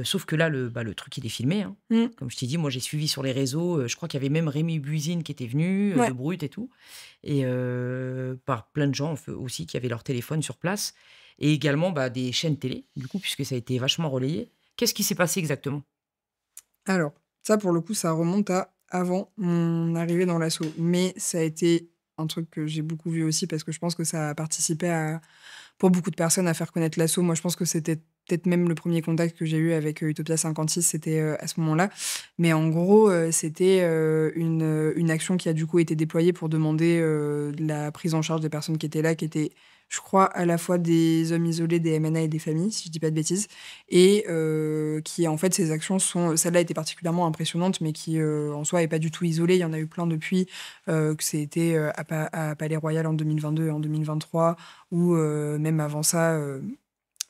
Sauf que là, le truc, il est filmé, hein. Mmh. Comme je t'ai dit, moi, j'ai suivi sur les réseaux, je crois qu'il y avait même Rémi Buisine qui était venu, de Ouais. Brut et tout et par plein de gens aussi qui avaient leur téléphone sur place et également, des chaînes télé, du coup, puisque ça a été vachement relayé. Qu'est-ce qui s'est passé exactement? Alors, ça, pour le coup, ça remonte à avant mon arrivée dans l'asso. Mais ça a été un truc que j'ai beaucoup vu aussi parce que je pense que ça a participé pour beaucoup de personnes à faire connaître l'asso. Moi, je pense que c'était peut-être même le premier contact que j'ai eu avec Utopia 56, c'était à ce moment-là. Mais en gros, c'était une action qui a du coup été déployée pour demander la prise en charge des personnes qui étaient là, qui étaient, je crois, à la fois des hommes isolés, des MNA et des familles, si je dis pas de bêtises. Et qui, en fait, ces actions sont. Celle-là était particulièrement impressionnante, mais qui, en soi, n'est pas du tout isolée. Il y en a eu plein depuis, que c'était à Palais Royal en 2022 et en 2023, ou même avant ça,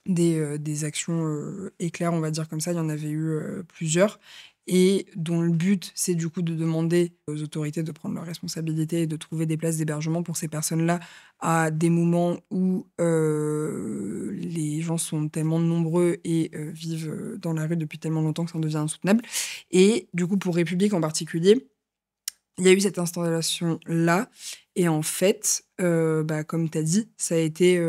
des actions éclairs, on va dire comme ça. Il y en avait eu plusieurs. Et dont le but, c'est du coup de demander aux autorités de prendre leurs responsabilités et de trouver des places d'hébergement pour ces personnes-là à des moments où les gens sont tellement nombreux et vivent dans la rue depuis tellement longtemps que ça en devient insoutenable. Et du coup, pour République en particulier, il y a eu cette installation-là et en fait, comme tu as dit, ça a été,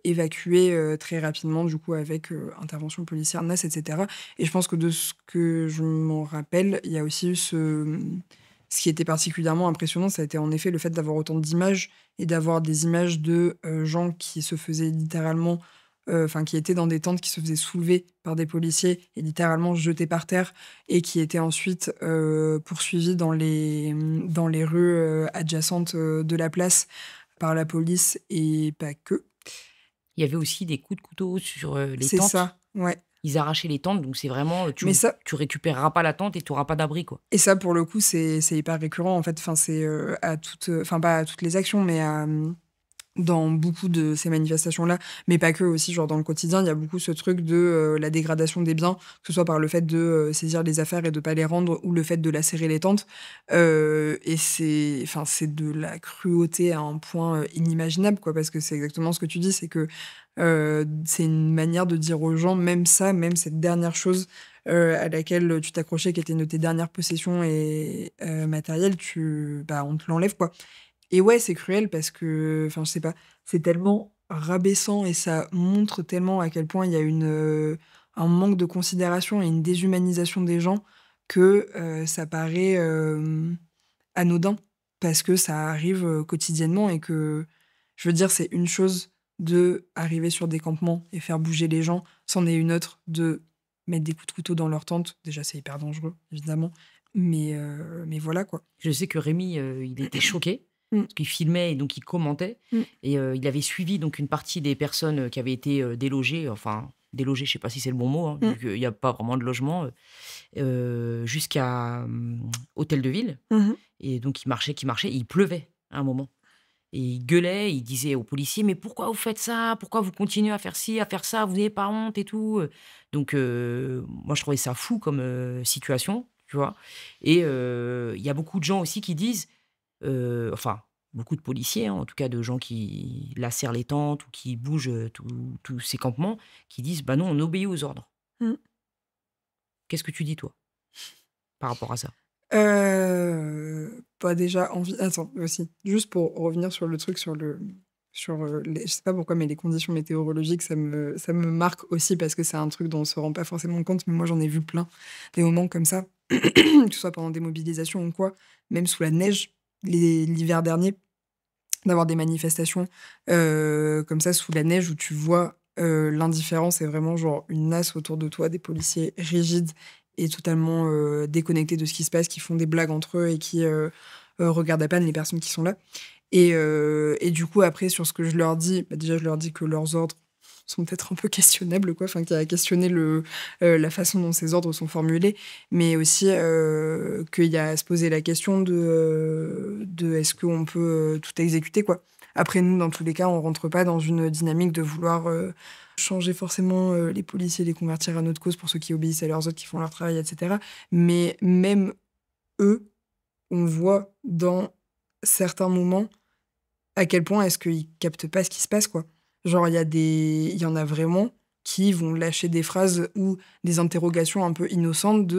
évacué, très rapidement du coup avec, intervention policière, NAS et cetera et je pense que de ce que je m'en rappelle, il y a aussi eu ce qui était particulièrement impressionnant, ça a été en effet le fait d'avoir autant d'images et d'avoir des images de, gens qui se faisaient littéralement, enfin qui étaient dans des tentes, qui se faisaient soulever par des policiers et littéralement jetés par terre et qui étaient ensuite, poursuivis dans les rues, adjacentes, de la place par la police et pas que. Il y avait aussi des coups de couteau sur, les C'est tentes. ça, ouais. Ils arrachaient les tentes, donc c'est vraiment, Mais ça tu récupéreras pas la tente et tu auras pas d'abri, quoi. et ça pour le coup, c'est hyper récurrent en fait, enfin c'est, enfin pas à toutes les actions, mais dans beaucoup de ces manifestations-là, mais pas que, aussi, genre dans le quotidien, il y a beaucoup ce truc de la dégradation des biens, que ce soit par le fait de saisir les affaires et de pas les rendre, ou le fait de lacérer les tentes. Et c'est de la cruauté à un point inimaginable, quoi, parce que c'est exactement ce que tu dis, c'est que c'est une manière de dire aux gens, même ça, même cette dernière chose à laquelle tu t'accrochais, qui était une de tes dernières possessions et matérielles, on te l'enlève, quoi. Et ouais, c'est cruel parce que, enfin, je sais pas, c'est tellement rabaissant et ça montre tellement à quel point il y a un manque de considération et une déshumanisation des gens que ça paraît anodin parce que ça arrive quotidiennement et que, je veux dire, c'est une chose de arriver sur des campements et faire bouger les gens, c'en est une autre de mettre des coups de couteau dans leur tente. Déjà, c'est hyper dangereux, évidemment, mais voilà, quoi. Je sais que Rémi, il était choqué Mmh. parce qu'il filmait et donc il commentait Mmh. et il avait suivi donc une partie des personnes, qui avaient été, délogées, enfin délogées, je sais pas si c'est le bon mot, hein, Mmh. vu qu'il y a pas vraiment de logement, jusqu'à, Hôtel de Ville Mmh. et donc il marchait, il pleuvait à un moment et il gueulait, il disait aux policiers: «Mais pourquoi vous faites ça? Pourquoi vous continuez à faire ci, à faire ça? Vous n'avez pas honte et tout?» Donc moi je trouvais ça fou comme, situation, tu vois? Et il y a beaucoup de gens aussi qui disent, enfin, beaucoup de policiers, hein, en tout cas de gens qui lacèrent les tentes ou qui bougent tous ces campements, qui disent bah non, on obéit aux ordres. Mmh. Qu'est-ce que tu dis, toi, par rapport à ça? Bah, déjà envie attends, aussi, juste pour revenir sur le truc les je sais pas pourquoi, mais les conditions météorologiques, ça me marque aussi parce que c'est un truc dont on se rend pas forcément compte, mais moi, j'en ai vu plein, des moments comme ça, que ce soit pendant des mobilisations ou quoi, même sous la neige, l'hiver dernier, d'avoir des manifestations, comme ça sous la neige où tu vois, l'indifférence est vraiment genre une masse autour de toi, des policiers rigides et totalement, déconnectés de ce qui se passe, qui font des blagues entre eux et qui, regardent à peine les personnes qui sont là et du coup après sur ce que je leur dis, bah, déjà je leur dis que leurs ordres sont peut-être un peu questionnables quoi, enfin qu'il y a à questionner la façon dont ces ordres sont formulés, mais aussi, qu'il y a à se poser la question de est-ce qu'on peut, tout exécuter quoi? Après nous, dans tous les cas, on rentre pas dans une dynamique de vouloir, changer forcément, les policiers, les convertir à notre cause pour ceux qui obéissent à leurs ordres, qui font leur travail et cetera. Mais même eux, on voit dans certains moments à quel point est-ce qu'ils captent pas ce qui se passe, quoi. Genre, il y en a vraiment qui vont lâcher des phrases ou des interrogations un peu innocentes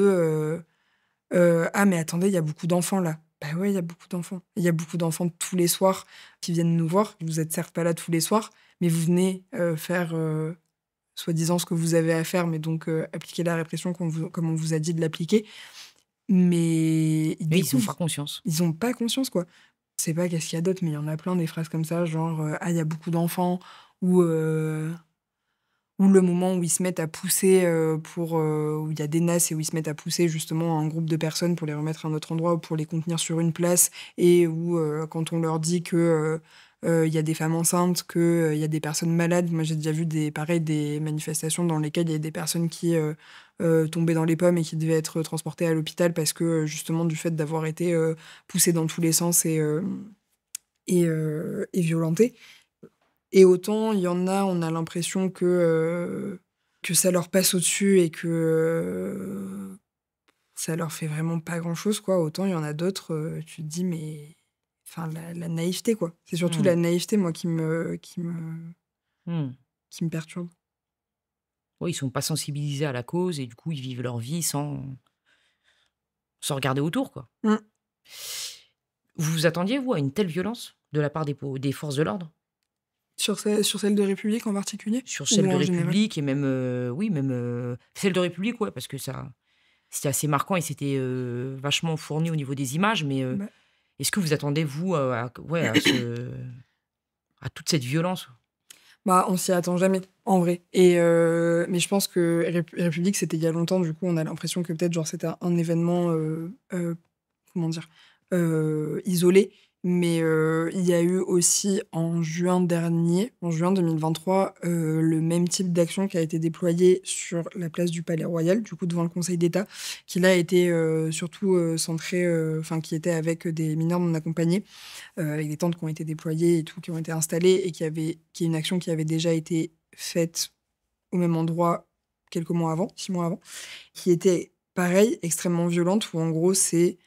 «Ah mais attendez, il y a beaucoup d'enfants là». Bah ouais, il y a beaucoup d'enfants. Il y a beaucoup d'enfants tous les soirs qui viennent nous voir. Vous êtes certes pas là tous les soirs, mais vous venez, faire, soi-disant ce que vous avez à faire, mais donc appliquer la répression comme on vous a dit de l'appliquer. Mais ils Oui, ils ont pas découvrent. conscience. Ils ont pas conscience, quoi. Je sais pas qu'est-ce qu'il y a d'autre, mais il y en a plein des phrases comme ça, genre, «Ah, il y a beaucoup d'enfants» ou, ou le moment où ils se mettent à pousser, où il y a des nasses et où ils se mettent à pousser justement un groupe de personnes pour les remettre à un autre endroit ou pour les contenir sur une place et où, quand on leur dit que, il y a des femmes enceintes, que, il y a des personnes malades. Moi, j'ai déjà vu des manifestations dans lesquelles il y a des personnes qui, tombaient dans les pommes et qui devaient être transportées à l'hôpital parce que, justement du fait d'avoir été, poussées dans tous les sens et violentées. Et autant il y en a, on a l'impression que ça leur passe au-dessus et que, ça leur fait vraiment pas grand-chose, quoi. Autant il y en a d'autres, tu te dis: «Mais» enfin la naïveté, quoi. C'est surtout Mmh. la naïveté, moi, Mmh. qui me perturbe. Oui, ils sont pas sensibilisés à la cause et du coup, ils vivent leur vie sans regarder autour, quoi. Mmh. Vous vous attendiez, vous, à une telle violence de la part des forces de l'ordre? Sur celle de République en particulier? Sur celle Ou de en général? République et même, oui, même, celle de République, ouais, parce que ça c'était assez marquant et c'était, vachement fourni au niveau des images, mais, Bah est-ce que vous attendez, vous, à toute cette violence? bah, on s'y attend jamais, en vrai mais je pense que République, c'était il y a longtemps, du coup, on a l'impression que peut-être, genre, c'était un événement, comment dire? Isolé, mais il y a eu aussi en juin dernier, en juin 2023, le même type d'action qui a été déployé sur la place du Palais Royal, du coup, devant le Conseil d'État, qui là était, surtout, centré, enfin, qui était avec des mineurs non accompagnés, avec des tentes qui ont été déployées et tout, qui ont été installées et qui est une action qui avait déjà été faite au même endroit quelques mois avant, 6 mois avant, qui était pareil, extrêmement violente, où en gros, c'est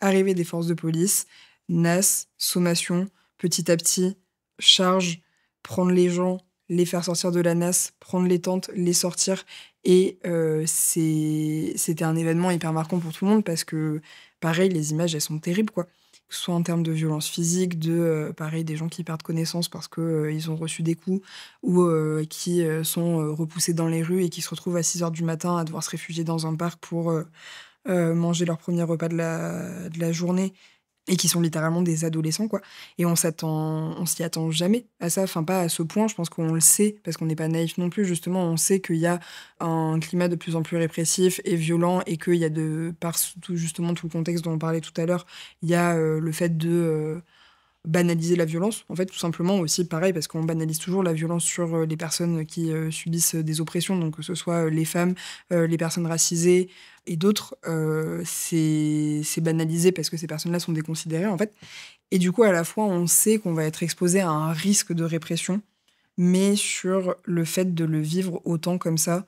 arrivée des forces de police, NAS, sommation, petit à petit, charge, prendre les gens, les faire sortir de la NAS, prendre les tentes, les sortir et c'était un événement hyper marquant pour tout le monde parce que, pareil, les images, elles sont terribles, quoi. Que ce soit en termes de violence physique, pareil, des gens qui perdent connaissance parce que, ils ont reçu des coups ou qui, sont, repoussés dans les rues et qui se retrouvent à 6 heures du matin à devoir se réfugier dans un parc pour, manger leur premier repas de la journée et qui sont littéralement des adolescents, quoi et on s'y attend jamais à ça, enfin, pas à ce point. Je pense qu'on le sait parce qu'on n'est pas naïf non plus, justement. On sait qu'il y a un climat de plus en plus répressif et violent et qu'il y a par tout justement tout le contexte dont on parlait tout à l'heure, il y a, le fait de, banaliser la violence, en fait, tout simplement aussi, pareil, parce qu'on banalise toujours la violence sur, les personnes qui, subissent, des oppressions, donc que ce soit, les femmes, les personnes racisées et d'autres, c'est banalisé parce que ces personnes-là sont déconsidérées, en fait et du coup, à la fois, on sait qu'on va être exposé à un risque de répression, mais sur le fait de le vivre autant comme ça,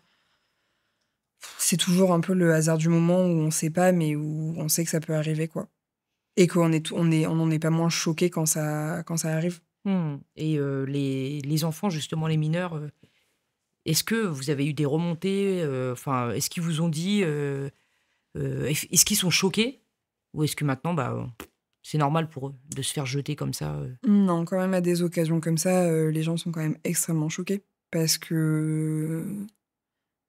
c'est toujours un peu le hasard du moment où on sait pas, mais où on sait que ça peut arriver, quoi. Et on n'en est pas moins choqué quand ça arrive. Et les enfants, justement, les mineurs, est-ce que vous avez eu des remontées, enfin, est-ce qu'ils vous ont dit, est-ce qu'ils sont choqués? Ou est-ce que maintenant, c'est normal pour eux de se faire jeter comme ça, Non, quand même à des occasions comme ça, les gens sont quand même extrêmement choqués parce que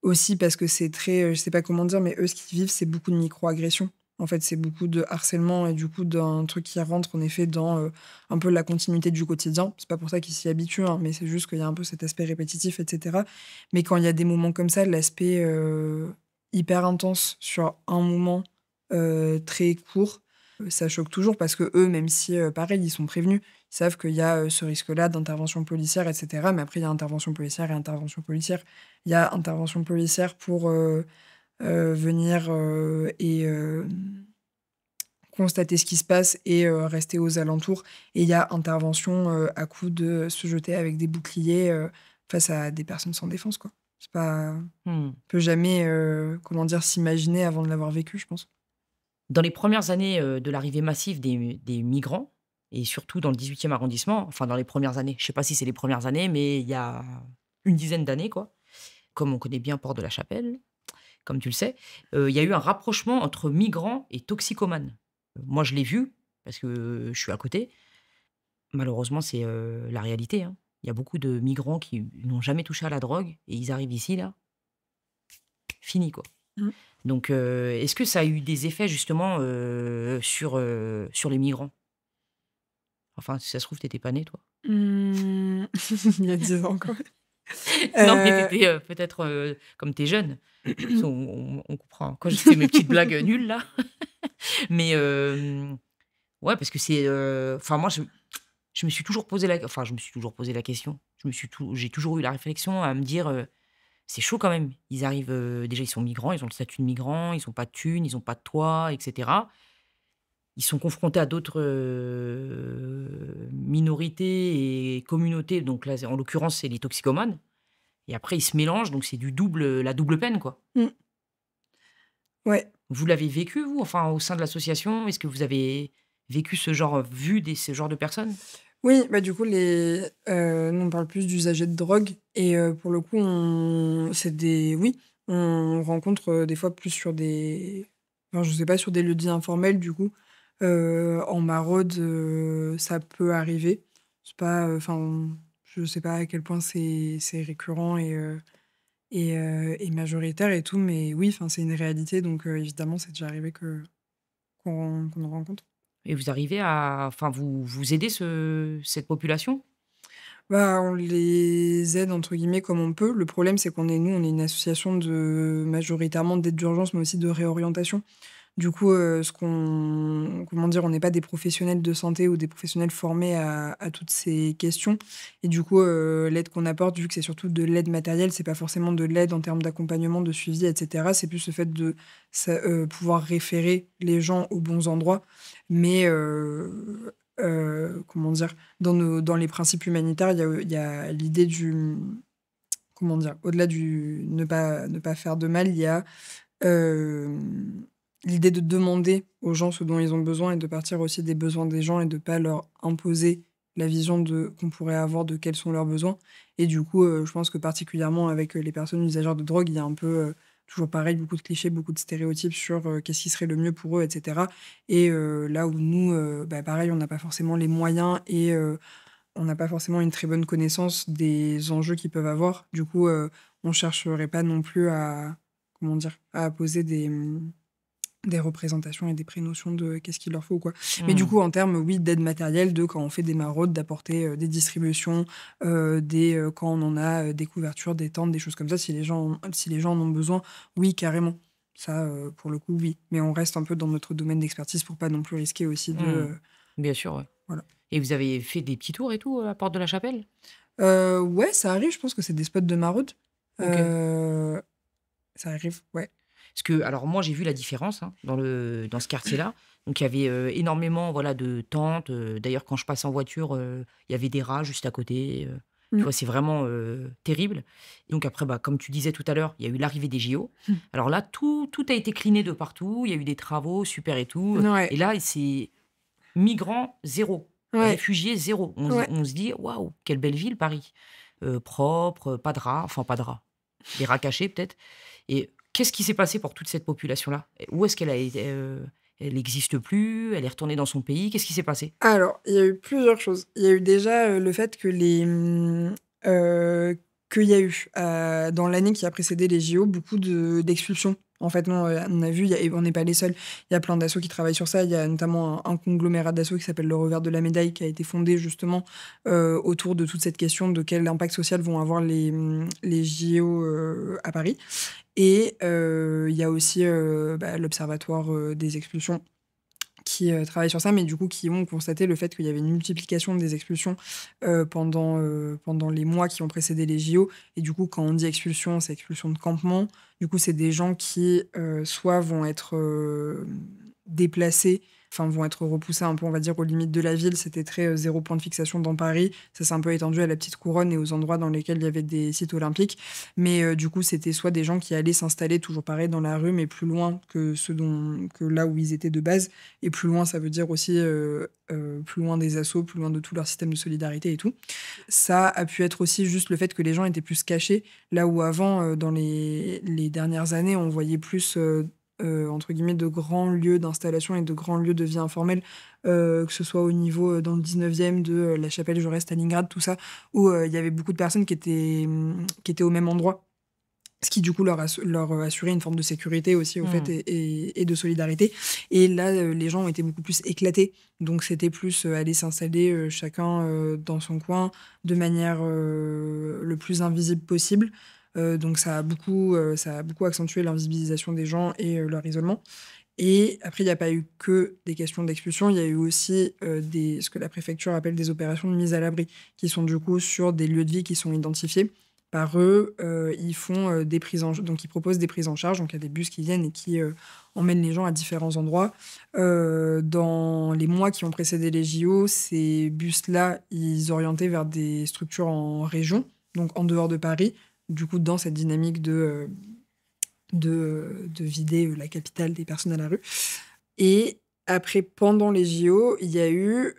aussi parce que c'est très, je sais pas comment dire, mais eux, ce qu'ils vivent, c'est beaucoup de micro-agressions. En fait, c'est beaucoup de harcèlement et du coup d'un truc qui rentre en effet dans, un peu la continuité du quotidien. C'est pas pour ça qu'ils s'y habituent, hein, mais c'est juste qu'il y a un peu cet aspect répétitif et cetera. Mais quand il y a des moments comme ça, l'aspect, hyper intense sur un moment, très court, ça choque toujours parce qu'eux, même si, pareil, ils sont prévenus, ils savent qu'il y a, ce risque-là d'intervention policière et cetera. Mais après, il y a intervention policière et intervention policière. Il y a intervention policière pour, venir, constater ce qui se passe et rester aux alentours. Et il y a intervention, à coup de se jeter avec des boucliers, face à des personnes sans défense, quoi. C'est pas mmh. on peut jamais, comment dire, s'imaginer avant de l'avoir vécu, je pense. Dans les premières années, de l'arrivée massive des migrants et surtout dans le 18e arrondissement, enfin dans les premières années, je sais pas si c'est les premières années, mais il y a une dizaine d'années, quoi. Comme on connaît bien Port de la Chapelle, comme tu le sais, il y a eu un rapprochement entre migrants et toxicomanes. Moi, je l'ai vu parce que je suis à côté. Malheureusement, c'est, la réalité, hein. Il y a beaucoup de migrants qui n'ont jamais touché à la drogue et ils arrivent ici, là, fini, quoi. Mmh. Donc, est-ce que ça a eu des effets justement, sur les migrants? Enfin, si ça se trouve, tu étais pas né, toi? Mmh, il y a 10 ans, quoi. Non, mais tu Heu, étais, peut-être, comme tu es jeune, parce on comprend quand je fais mes petites blagues, nulles là. Mais, ouais, parce que c'est, enfin moi je me suis toujours posé la enfin je me suis toujours posé la question. J'ai toujours eu la réflexion à me dire, «C'est chaud quand même». Ils arrivent, déjà ils sont migrants, ils ont le statut de migrant, ils ont pas de thunes, ils ont pas de toit et cetera. Ils sont confrontés à d'autres, minorités et communautés, donc là, en l'occurrence, c'est les toxicomanes et après ils se mélangent, donc c'est du double, la double peine, quoi. mmh, ouais. Vous l'avez vécu, vous? Enfin, au sein de l'association, est-ce que vous avez vécu ce genre, ce genre de personnes? Oui, bah, du coup, nous, on parle plus d'usagers de drogue et pour le coup, on rencontre, des fois plus sur des enfin, je sais pas, sur des lieux dits informels, du coup. En maraude, ça peut arriver. C'est pas, enfin, je sais pas à quel point c'est récurrent et majoritaire et tout, mais oui, enfin, c'est une réalité donc évidemment, c'est déjà arrivé qu'on en rencontre. Et vous arrivez à enfin, vous aidez cette population? Bah, on les aide entre guillemets «comme on peut». Le problème, c'est on est une association de majoritairement d'aide d'urgence, mais aussi de réorientation. Du coup, ce qu'on comment dire? On n'est pas des professionnels de santé ou des professionnels formés à toutes ces questions et du coup, l'aide qu'on apporte, vu que c'est surtout de l'aide matérielle, c'est pas forcément de l'aide en termes d'accompagnement, de suivi et cetera. C'est plus le fait de pouvoir référer les gens aux bons endroits. Mais, comment dire? Dans les principes humanitaires, il y a l'idée du comment dire? Au-delà du ne pas faire de mal, il y a, l'idée de demander aux gens ce dont ils ont besoin et de partir aussi des besoins des gens et de pas leur imposer la vision qu'on pourrait avoir de quels sont leurs besoins et du coup, je pense que particulièrement avec, les personnes usagères de drogue, il y a un peu, toujours pareil, beaucoup de clichés, beaucoup de stéréotypes sur, qu'est-ce qui serait le mieux pour eux et cetera et là où nous, bah, pareil, on n'a pas forcément les moyens et on n'a pas forcément une très bonne connaissance des enjeux qu'ils peuvent avoir. Du coup, on chercherait pas non plus à comment dire? À poser des représentations et des prénotions de qu'est-ce qu'il leur faut, quoi. Mais du Mmh. coup, en termes, oui, d'aide matérielle, de quand on fait des maraudes, d'apporter, des distributions, quand on en a, des couvertures, des tentes, des choses comme ça, si les gens en ont besoin, oui, carrément. Ça, pour le coup, oui. Mais on reste un peu dans notre domaine d'expertise pour pas non plus risquer aussi de, Mmh. Bien sûr, ouais. voilà. Et vous avez fait des petits tours et tout, à Porte de la Chapelle? Ouais, ça arrive, je pense que c'est des spots de maraude. OK. Heu, Ça arrive, ouais. Parce que alors moi, j'ai vu la différence, hein, dans ce quartier-là. Donc il y avait, énormément, voilà, de tentes, d'ailleurs quand je passe en voiture, il y avait des rats juste à côté, tu Mmh. vois? C'est vraiment, terrible. Donc après, comme tu disais tout à l'heure, il y a eu l'arrivée des JO. Alors là, tout a été cliné de partout, il y a eu des travaux super et tout, Ouais. et là, c'est Migrants, 0. Ouais, Réfugiés, 0. ouais. On se dit: «Waouh, quelle belle ville Paris». Propre, pas de rats, enfin pas de rats, des rats cachés peut-être et qu'est-ce qui s'est passé pour toute cette population-là? Et où est-ce qu'elle a été, elle n'existe plus? Elle est retournée dans son pays? Qu'est-ce qui s'est passé? Alors, il y a eu plusieurs choses. Il y a eu déjà, le fait que qu'il y a eu, dans l'année qui a précédé les JO, beaucoup d'expulsions. En fait, non, on a vu, il y a et on n'est pas les seuls. Il y a plein d'assos qui travaillent sur ça. Il y a notamment un conglomérat d'assos qui s'appelle Le Revers de la Médaille, qui a été fondé justement, autour de toute cette question de quel impact social vont avoir les JO, à Paris. Et il y a aussi, l'Observatoire, des expulsions qui travaillent sur ça, mais du coup qui ont constaté le fait qu'il y avait une multiplication des expulsions pendant les mois qui ont précédé les JO. Et du coup, quand on dit expulsion, c'est expulsion de campement. Du coup, c'est des gens qui soit vont être déplacés, enfin vont être repoussés un peu, on va dire, aux limites de la ville. C'était très 0 point de fixation dans Paris. Ça s'est un peu étendu à la Petite Couronne et aux endroits dans lesquels il y avait des sites olympiques. Mais du coup, c'était soit des gens qui allaient s'installer toujours pareil dans la rue, mais plus loin que là où ils étaient de base. Et plus loin, ça veut dire aussi plus loin des assos, plus loin de tout leur système de solidarité et tout. Ça a pu être aussi juste le fait que les gens étaient plus cachés, là où avant, dans les dernières années, on voyait plus, entre guillemets, de grands lieux d'installation et de grands lieux de vie informelle, que ce soit au niveau, dans le 19e, de la Chapelle-Jaurès, Stalingrad, tout ça, où il y avait beaucoup de personnes qui étaient au même endroit. Ce qui, du coup, leur assurait une forme de sécurité aussi, au fait, Mmh. et de solidarité. Et là, les gens étaient beaucoup plus éclatés. Donc, c'était plus aller s'installer chacun dans son coin de manière le plus invisible possible. Donc, ça a beaucoup accentué l'invisibilisation des gens et leur isolement. Et après, il n'y a pas eu que des questions d'expulsion, il y a eu aussi ce que la préfecture appelle des opérations de mise à l'abri, qui sont du coup sur des lieux de vie qui sont identifiés par eux. Ils font donc ils proposent des prises en charge, donc il y a des bus qui viennent et qui emmènent les gens à différents endroits. Dans les mois qui ont précédé les JO, ces bus-là, ils orientaient vers des structures en région, donc en dehors de Paris, du coup dans cette dynamique de vider la capitale des personnes à la rue. Et après, pendant les JO, il y a eu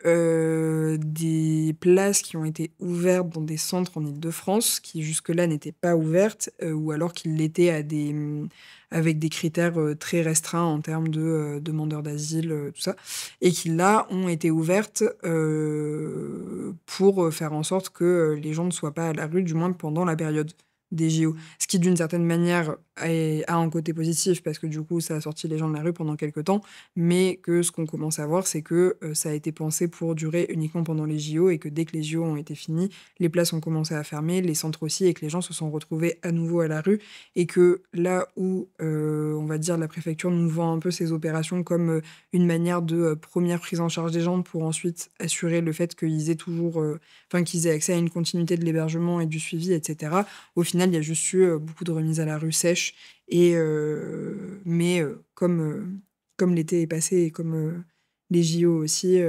des places qui ont été ouvertes dans des centres en Île-de-France qui jusque-là n'étaient pas ouvertes, ou alors qu'ils l'étaient avec des critères très restreints en termes de demandeurs d'asile, tout ça, et qui là ont été ouvertes pour faire en sorte que les gens ne soient pas à la rue, du moins pendant la période des JO. Ce qui, d'une certaine manière, a un côté positif parce que du coup, ça a sorti les gens de la rue pendant quelques temps, mais que ce qu'on commence à voir, c'est que ça a été pensé pour durer uniquement pendant les JO et que dès que les JO ont été finis, les places ont commencé à fermer, les centres aussi, et que les gens se sont retrouvés à nouveau à la rue. Et que là où, on va dire, la préfecture nous vend un peu ces opérations comme une manière de première prise en charge des gens pour ensuite assurer le fait qu'ils aient toujours, qu'ils aient accès à une continuité de l'hébergement et du suivi, etc. Au final, il y a juste eu beaucoup de remises à la rue sèches. Mais comme l'été est passé et comme les JO aussi,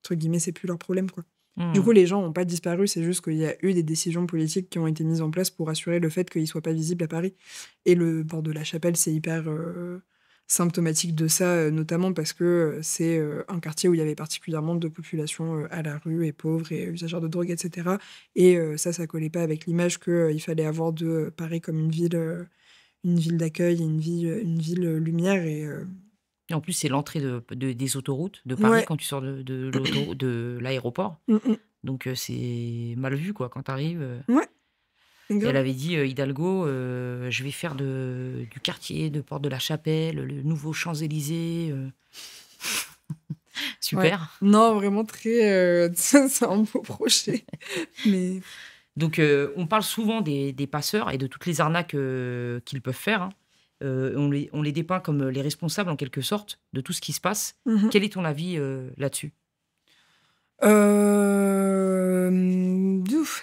entre guillemets, c'est plus leur problème, quoi. Du Mmh. coup, les gens n'ont pas disparu, c'est juste qu'il y a eu des décisions politiques qui ont été mises en place pour assurer le fait qu'ils ne soient pas visibles à Paris. Et le port de la Chapelle, c'est hyper symptomatique de ça, notamment parce que c'est un quartier où il y avait particulièrement de population à la rue et pauvres et usagères de drogue, etc. Et ça collait pas avec l'image qu'il fallait avoir de Paris comme une ville d'accueil, une ville lumière. Et en plus, c'est l'entrée des autoroutes de Paris Ouais. quand tu sors de l'aéroport. Mm, mm. Donc, c'est mal vu, quoi, quand tu arrives. Ouais, Elle grave. avait dit, Hidalgo, je vais faire du quartier de Porte de la Chapelle, le nouveau Champs-Élysées. Ouais. Super. Non, vraiment très. C'est un beau projet. Mais. Donc, on parle souvent des passeurs et de toutes les arnaques qu'ils peuvent faire. Hein. On les dépeint comme les responsables, en quelque sorte, de tout ce qui se passe. Mhm. Quel est ton avis là-dessus?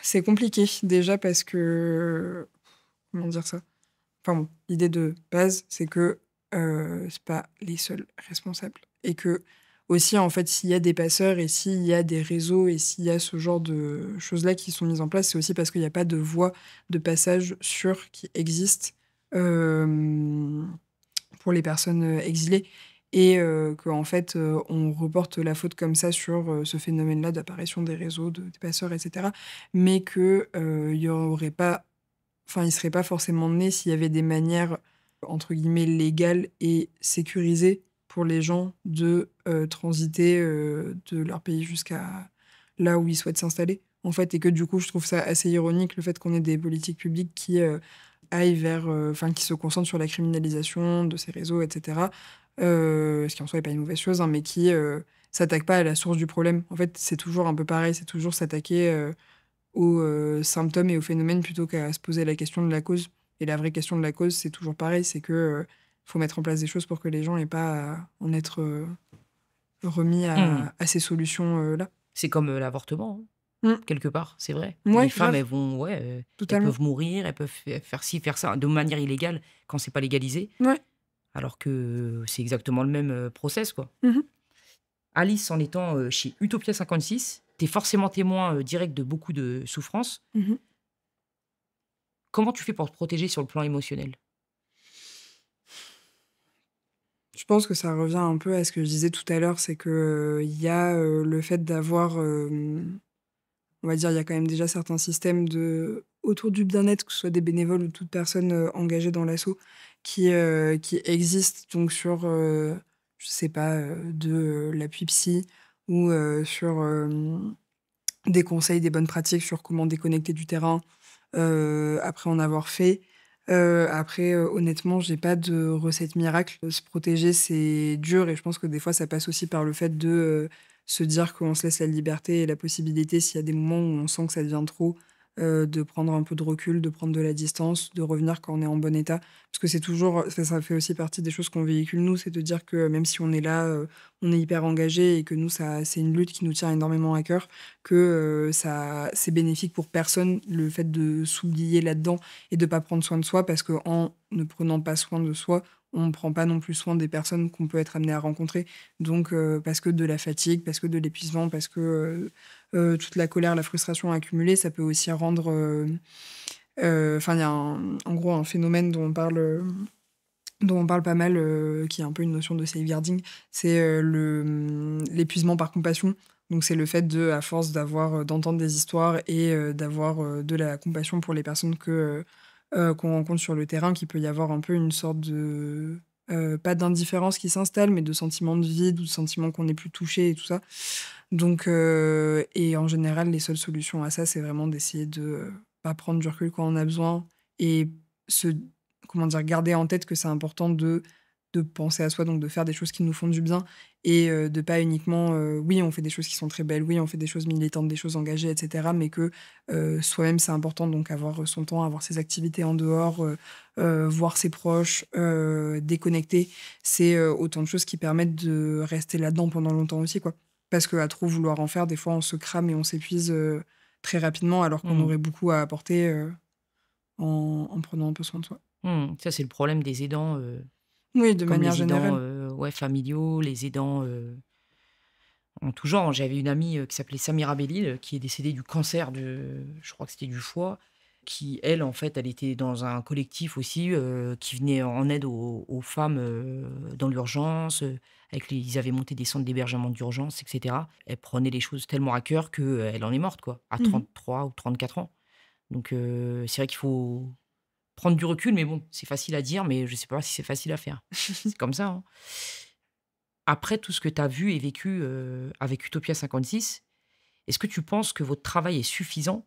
C'est compliqué. Déjà parce que. Comment dire ça? Enfin bon, l'idée de base, c'est que c'est pas les seuls responsables. Et que, aussi, en fait, s'il y a des passeurs et s'il y a des réseaux et s'il y a ce genre de choses-là qui sont mises en place, c'est aussi parce qu'il n'y a pas de voie de passage sûre qui existe euh, pour les personnes exilées. et qu'en fait, on reporte la faute comme ça sur, ce phénomène-là d'apparition des réseaux, des passeurs et cetera. Mais que, il y aurait pas enfin, ils seraient pas forcément nés s'il y avait des manières, entre guillemets «légales» et sécurisées pour les gens de, transiter, de leur pays jusqu'à là où ils souhaitent s'installer, en fait. Et que du coup, je trouve ça assez ironique le fait qu'on ait des politiques publiques qui, aillent vers, enfin qui se concentrent sur la criminalisation de ces réseaux et cetera, ce qui en soi est pas une mauvaise chose, hein, mais qui, s'attaquent pas à la source du problème. En fait, c'est toujours un peu pareil, c'est toujours s'attaquer, aux, symptômes et aux phénomènes plutôt qu'à se poser la question de la cause. Et la vraie question de la cause, c'est toujours pareil, c'est que, faut mettre en place des choses pour que les gens aient pas à en être, remis Mmh. à ces solutions, là. C'est comme, l'avortement, hein, Mmh. quelque part, c'est vrai. Mouais, Les femmes, grave, elles vont ouais, elles totalement. peuvent mourir, elles peuvent faire ci, faire ça, de manière illégale quand c'est pas légalisé, Ouais. alors que c'est exactement le même, process, quoi. Mmh mh. Alice, en étant, chez Utopia 56, tu es forcément témoin, direct de beaucoup de souffrances. Mmh. Comment tu fais pour te protéger sur le plan émotionnel? Je pense que ça revient un peu à ce que je disais tout à l'heure, c'est que, il y a, le fait d'avoir, on va dire, il y a quand même déjà certains systèmes autour du bien-être, que ce soit des bénévoles ou toute personne, engagée dans l'asso, qui existent donc sur, je sais pas, l'appui psy ou, sur, des conseils, des bonnes pratiques sur comment déconnecter du terrain, après en avoir fait. Après, honnêtement, j'ai pas de recette miracle. Se protéger, c'est dur et je pense que des fois, ça passe aussi par le fait de, se dire qu'on se laisse la liberté et la possibilité, s'il y a des moments où on sent que ça devient trop, de prendre un peu de recul, de prendre de la distance, de revenir quand on est en bon état. Parce que c'est toujours ça fait aussi partie des choses qu'on véhicule nous, c'est de dire que même si on est là, on est hyper engagé et que nous, ça c'est une lutte qui nous tient énormément à cœur, que, ça c'est bénéfique pour personne, le fait de s'oublier là-dedans et de pas prendre soin de soi parce qu'en ne prenant pas soin de soi, on ne prend pas non plus soin des personnes qu'on peut être amené à rencontrer. Donc parce que de la fatigue, parce que de l'épuisement, parce que, toute la colère, la frustration accumulée, ça peut aussi rendre, enfin il y a en gros un phénomène dont on parle pas mal, qui est un peu une notion de safeguarding, c'est, l'épuisement par compassion. Donc c'est le fait de, à force d'entendre des histoires et d'avoir, de la compassion pour les personnes qu'on rencontre sur le terrain, qu'il peut y avoir un peu une sorte de, pas d'indifférence qui s'installe, mais de sentiment de vide ou de sentiment qu'on n'est plus touché et tout ça. Donc et en général, les seules solutions à ça, c'est vraiment d'essayer de, bah, prendre du recul quand on a besoin et se comment dire? Garder en tête que c'est important de penser à soi, donc de faire des choses qui nous font du bien et de pas uniquement, oui, on fait des choses qui sont très belles, oui, on fait des choses militantes, des choses engagées et cetera, mais que, soi-même, c'est important, donc avoir, son temps, avoir ses activités en dehors, voir ses proches, déconnecter. C'est, autant de choses qui permettent de rester là-dedans pendant longtemps aussi, quoi. Parce qu'à trop vouloir en faire, des fois, on se crame et on s'épuise, très rapidement alors qu'on Mmh. aurait beaucoup à apporter, en prenant un peu soin de soi. Mmh. Ça, c'est le problème des aidants, Oui, de comme manière les aidants, générale. ouais, familiaux, les aidants, en tout genre. J'avais une amie, qui s'appelait Samira Bellil, qui est décédée du cancer je crois que c'était du foie, qui elle, en fait, elle était dans un collectif aussi, qui venait en aide aux femmes, dans l'urgence, ils avaient monté des centres d'hébergement d'urgence et cetera. Elle prenait les choses tellement à cœur qu'elle en est morte, quoi, à Mmh. 33 ou 34 ans. Donc c'est vrai qu'il faut prendre du recul, mais bon, c'est facile à dire, mais je sais pas si c'est facile à faire. C'est comme ça, hein. Après tout ce que tu as vu et vécu, avec Utopia 56, est-ce que tu penses que votre travail est suffisant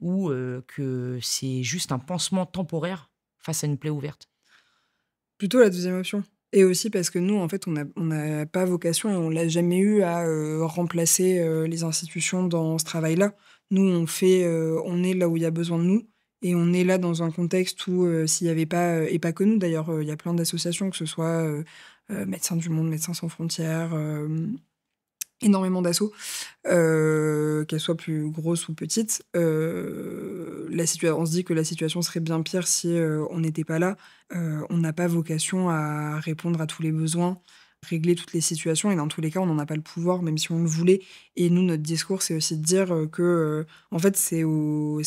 ou que c'est juste un pansement temporaire face à une plaie ouverte? Plutôt la deuxième option et aussi parce que nous, en fait, on n'a pas vocation et on l'a jamais eu à, remplacer, les institutions dans ce travail-là. Nous, on est là où il y a besoin de nous et on est là dans un contexte où, s'il y avait pas, et pas que nous d'ailleurs, il y a plein d'associations, que ce soit, Médecins du Monde, Médecins sans frontières, énormément d'assauts, qu'elles soient plus grosses ou petites. On se dit que la situation serait bien pire si, on n'était pas là. On n'a pas vocation à répondre à tous les besoins, régler toutes les situations et dans tous les cas, on n'en a pas le pouvoir, même si on le voulait. Et nous, notre discours, c'est aussi de dire que, en fait, aux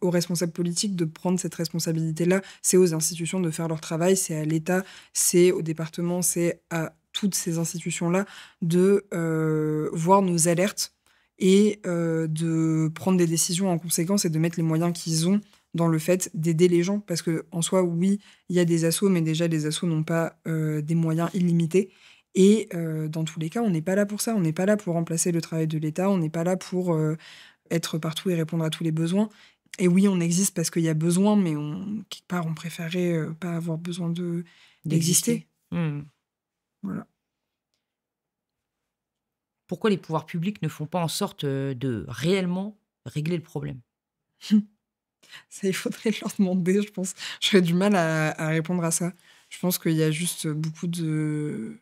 responsables politiques de prendre cette responsabilité-là, c'est aux institutions de faire leur travail, c'est à l'État, c'est au département, c'est à toutes ces institutions-là de voir nos alertes et de prendre des décisions en conséquence et de mettre les moyens qu'ils ont dans le fait d'aider les gens. Parce que en soi, oui, il y a des assos, mais déjà, les assos n'ont pas des moyens illimités. Et dans tous les cas, on n'est pas là pour ça. On n'est pas là pour remplacer le travail de l'État. On n'est pas là pour être partout et répondre à tous les besoins. Et oui, on existe parce qu'il y a besoin, mais quelque part, on préférait pas avoir besoin d'exister. Voilà. Pourquoi les pouvoirs publics ne font pas en sorte de réellement régler le problème? Ça, il faudrait leur demander, je pense. J'aurais du mal à répondre à ça. Je pense qu'il y a juste beaucoup de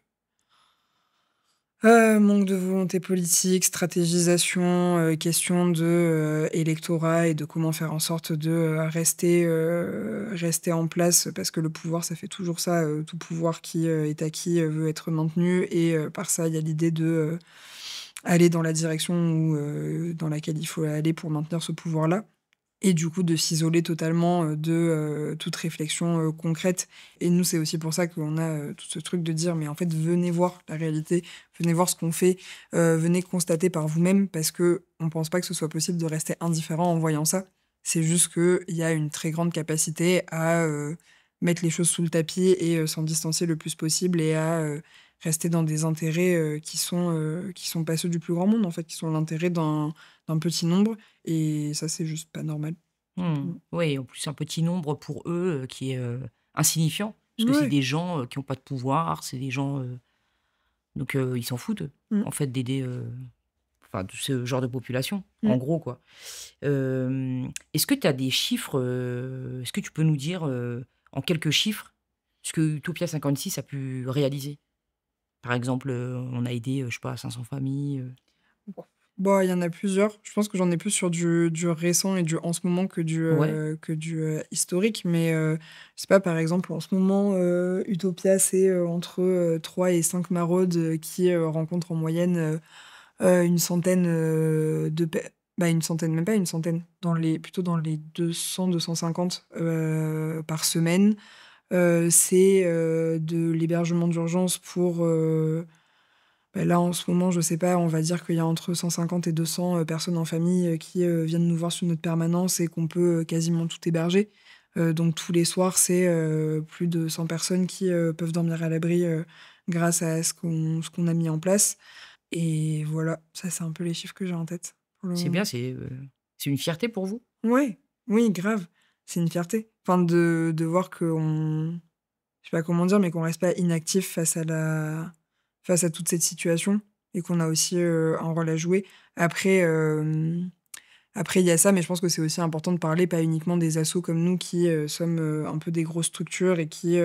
manque de volonté politique, stratégisation, question de électorat et de comment faire en sorte de rester en place parce que le pouvoir, ça fait toujours ça. Tout pouvoir qui est acquis veut être maintenu et par ça, il y a l'idée de aller dans la direction dans laquelle il faut aller pour maintenir ce pouvoir-là. Et du coup, de s'isoler totalement de toute réflexion concrète. Et nous, c'est aussi pour ça qu'on a tout ce truc de dire, mais en fait, venez voir la réalité, venez voir ce qu'on fait, venez constater par vous-même, parce qu'on ne pense pas que ce soit possible de rester indifférent en voyant ça. C'est juste qu'il y a une très grande capacité à mettre les choses sous le tapis et s'en distancer le plus possible et à rester dans des intérêts qui sont pas ceux du plus grand monde, en fait, qui sont l'intérêt d'un petit nombre. Et ça, c'est juste pas normal. Oui, en plus, un petit nombre pour eux qui est insignifiant. Parce que c'est Ouais. des gens qui n'ont pas de pouvoir, c'est des gens. Donc, ils s'en foutent, en fait, d'aider de ce genre de population, en gros, quoi. Est-ce que tu as des chiffres est-ce que tu peux nous dire en quelques chiffres ce que Utopia 56 a pu réaliser? Par exemple, on a aidé, je sais pas, 500 familles. Bon, il y en a plusieurs. Je pense que j'en ai plus sur du récent et du en ce moment Ouais. que du historique. Mais je sais pas, par exemple, en ce moment, Utopia, c'est entre 3 et 5 maraudes qui rencontrent en moyenne une centaine une centaine, même pas une centaine, plutôt dans les 200-250 par semaine. C'est de l'hébergement d'urgence pour là, en ce moment, je sais pas, on va dire qu'il y a entre 150 et 200 personnes en famille qui viennent nous voir sur notre permanence et qu'on peut quasiment tout héberger. Donc tous les soirs, c'est plus de 100 personnes qui peuvent dormir à l'abri grâce à ce qu'on a mis en place. Et voilà, ça, c'est un peu les chiffres que j'ai en tête pour le C'est moment. bien, c'est une fierté pour vous? Ouais, oui, grave. C'est une fierté. Enfin, de voir qu'on je sais pas comment dire, mais qu'on reste pas inactif face à toute cette situation et qu'on a aussi, un rôle à jouer. Après, après il y a ça, mais je pense que c'est aussi important de parler pas uniquement des assos comme nous qui, sommes, un peu des grosses structures et qui,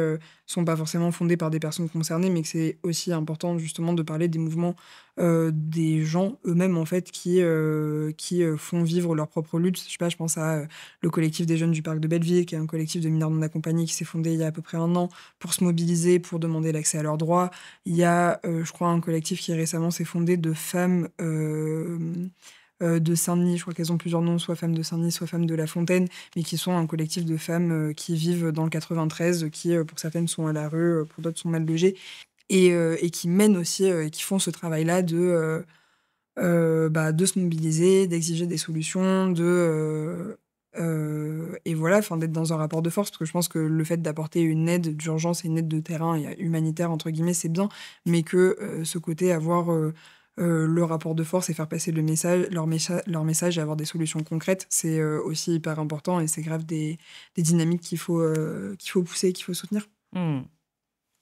sont pas forcément fondées par des personnes concernées, mais que c'est aussi important justement de parler des mouvements, des gens eux-mêmes en fait qui font vivre leur propre lutte. Je sais pas, je pense à, le collectif des jeunes du parc de Belleville, qui est un collectif de mineurs non accompagnés qui s'est fondé il y a à peu près 1 an pour se mobiliser, pour demander l'accès à leurs droits. Il y a, je crois, un collectif qui récemment s'est fondé de femmes, de Saint-Denis. Je crois qu'elles ont plusieurs noms, soit Femmes de Saint-Denis, soit Femmes de La Fontaine, mais qui sont un collectif de femmes qui vivent dans le 93, qui, pour certaines, sont à la rue, pour d'autres, sont mal logées, et qui mènent aussi, et qui font ce travail-là de se mobiliser, d'exiger des solutions, et voilà, enfin, d'être dans un rapport de force, parce que je pense que le fait d'apporter une aide d'urgence et une aide de terrain et «humanitaire» entre guillemets, c'est bien, mais que, ce côté avoir, le rapport de force et faire passer leur message et avoir des solutions concrètes, c'est, aussi hyper important et c'est grave des dynamiques qu'il faut pousser et qu'il faut soutenir. Mmh.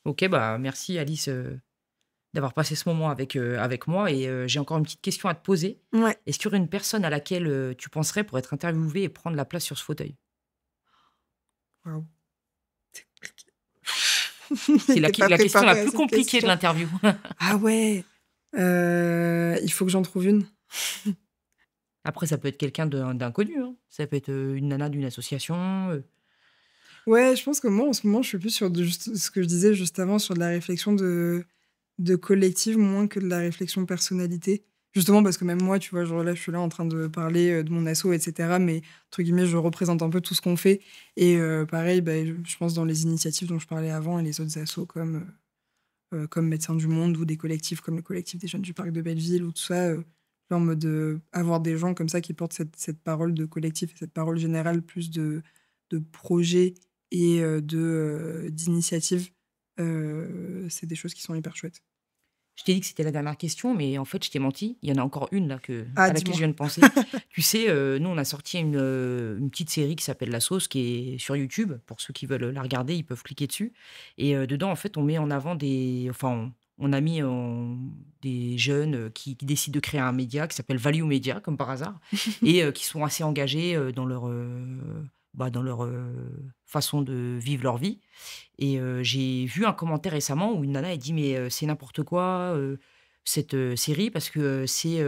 OK, bah, merci Alice, d'avoir passé ce moment avec moi et j'ai encore une petite question à te poser. Ouais. Est-ce qu'il y aurait une personne à laquelle, tu penserais pour être interviewée et prendre la place sur ce fauteuil? Waouh, c'est compliqué. C'est J'étais pas la question la préparée à plus cette compliquée de question. l'interview. Ah ouais! Il faut que j'en trouve une. Après ça peut être quelqu'un d'inconnu, hein. Ça peut être, une nana d'une association. Ouais, je pense que moi, en ce moment, je suis plus sur juste ce que je disais juste avant, sur de la réflexion de collectif, moins que de la réflexion personnalité. Justement parce que même moi, tu vois, genre là, je suis là en train de parler de mon asso, etc. Mais, entre guillemets, je représente un peu tout ce qu'on fait. Et pareil, bah, je pense dans les initiatives dont je parlais avant et les autres assos comme Médecins du Monde ou des collectifs comme le collectif des jeunes du Parc de Belleville ou tout ça, en mode avoir des gens comme ça qui portent cette parole de collectif et cette parole générale plus de projet et d'initiative, c'est des choses qui sont hyper chouettes. Je t'ai dit que c'était la dernière question, mais en fait, je t'ai menti. Il y en a encore une là Ah, à laquelle dis-moi. je viens de penser. Tu sais, nous, on a sorti une petite série qui s'appelle La Sauce, qui est sur YouTube. Pour ceux qui veulent la regarder, ils peuvent cliquer dessus. Et dedans, en fait, on met en avant on a mis des jeunes qui décident de créer un média qui s'appelle Value Media, comme par hasard, et qui sont assez engagés dans leur façon de vivre leur vie. Et j'ai vu un commentaire récemment où une nana a dit: «Mais c'est n'importe quoi, cette série parce que c'est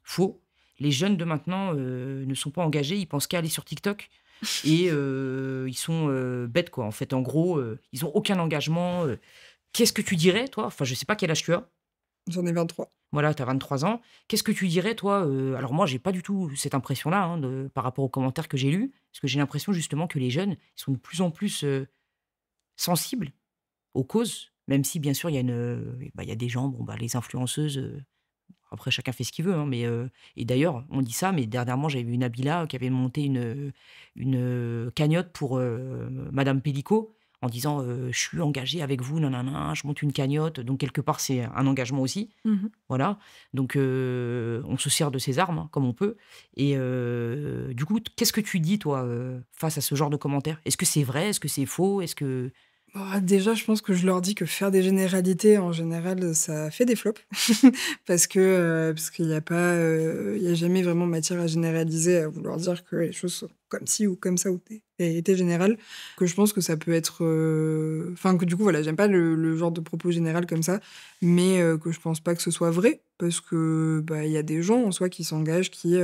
faux. Les jeunes de maintenant ne sont pas engagés, ils pensent qu'à aller sur TikTok et ils sont bêtes, quoi». En fait, en gros, ils ont aucun engagement. Qu'est-ce que tu dirais, toi? Enfin, je sais pas quel âge tu as. J'en ai 23. Voilà, tu as 23 ans. Qu'est-ce que tu dirais, toi? Alors moi, j'ai pas du tout cette impression-là, hein, par rapport aux commentaires que j'ai lus, parce que j'ai l'impression justement que les jeunes, ils sont de plus en plus sensibles aux causes, même si bien sûr il y a il y a des gens, bon, bah, les influenceuses, après chacun fait ce qu'il veut, hein, mais et d'ailleurs on dit ça, mais dernièrement j'avais vu Nabila qui avait monté une cagnotte pour Madame Pellico en disant je suis engagée avec vous, nanana, je monte une cagnotte, donc quelque part c'est un engagement aussi, Mhm. voilà, donc on se sert de ses armes hein, comme on peut, et du coup qu'est-ce que tu dis toi face à ce genre de commentaires? Est-ce que c'est vrai? Est-ce que c'est faux? Est-ce que Bah, déjà, je pense que je leur dis que faire des généralités, en général, ça fait des flops. Parce qu'il y a pas, il y a jamais vraiment matière à généraliser, à vouloir dire que les choses sont comme ci ou comme ça ou des vérités générales. Que je pense que ça peut être, enfin, que du coup, voilà, j'aime pas le genre de propos général comme ça, mais que je pense pas que ce soit vrai. Parce que, bah, il y a des gens, en soi, qui s'engagent, qui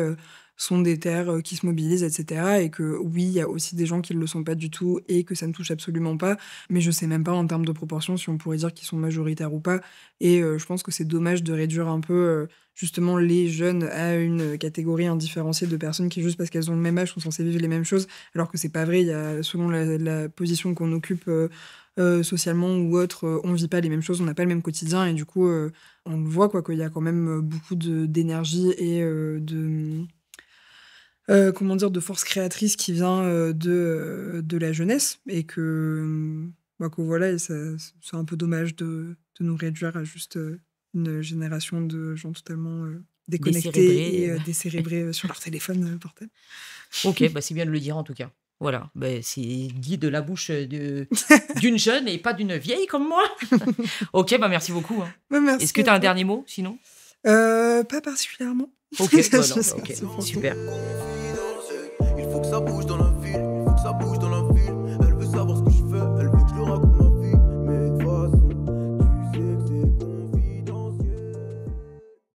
sont déter, qui se mobilisent, etc. Et que oui, il y a aussi des gens qui ne le sont pas du tout et que ça ne touche absolument pas. Mais je sais même pas en termes de proportion si on pourrait dire qu'ils sont majoritaires ou pas. Et je pense que c'est dommage de réduire un peu justement les jeunes à une catégorie indifférenciée de personnes qui, juste parce qu'elles ont le même âge, sont censées vivre les mêmes choses, alors que c'est pas vrai. Il y a, selon la position qu'on occupe socialement ou autre, on vit pas les mêmes choses, on n'a pas le même quotidien. Et du coup, on le voit, quoi, qu'il y a quand même beaucoup d'énergie et comment dire, de force créatrice qui vient de la jeunesse et que voilà, et c'est un peu dommage de nous réduire à juste une génération de gens totalement déconnectés décérébrés et décérébrés sur leur téléphone portable. OK, bah, c'est bien de le dire en tout cas. Voilà, bah, c'est dit de la bouche d'une jeune et pas d'une vieille comme moi. OK, bah, merci beaucoup, hein. Ouais, merci Est-ce que tu à as un toi. dernier mot sinon? Pas particulièrement. OK, bah, non, Je bah, sais OK, pas, c'est pour toi. super. Confidentiel. Il faut que ça bouge dans la ville, il faut que ça bouge.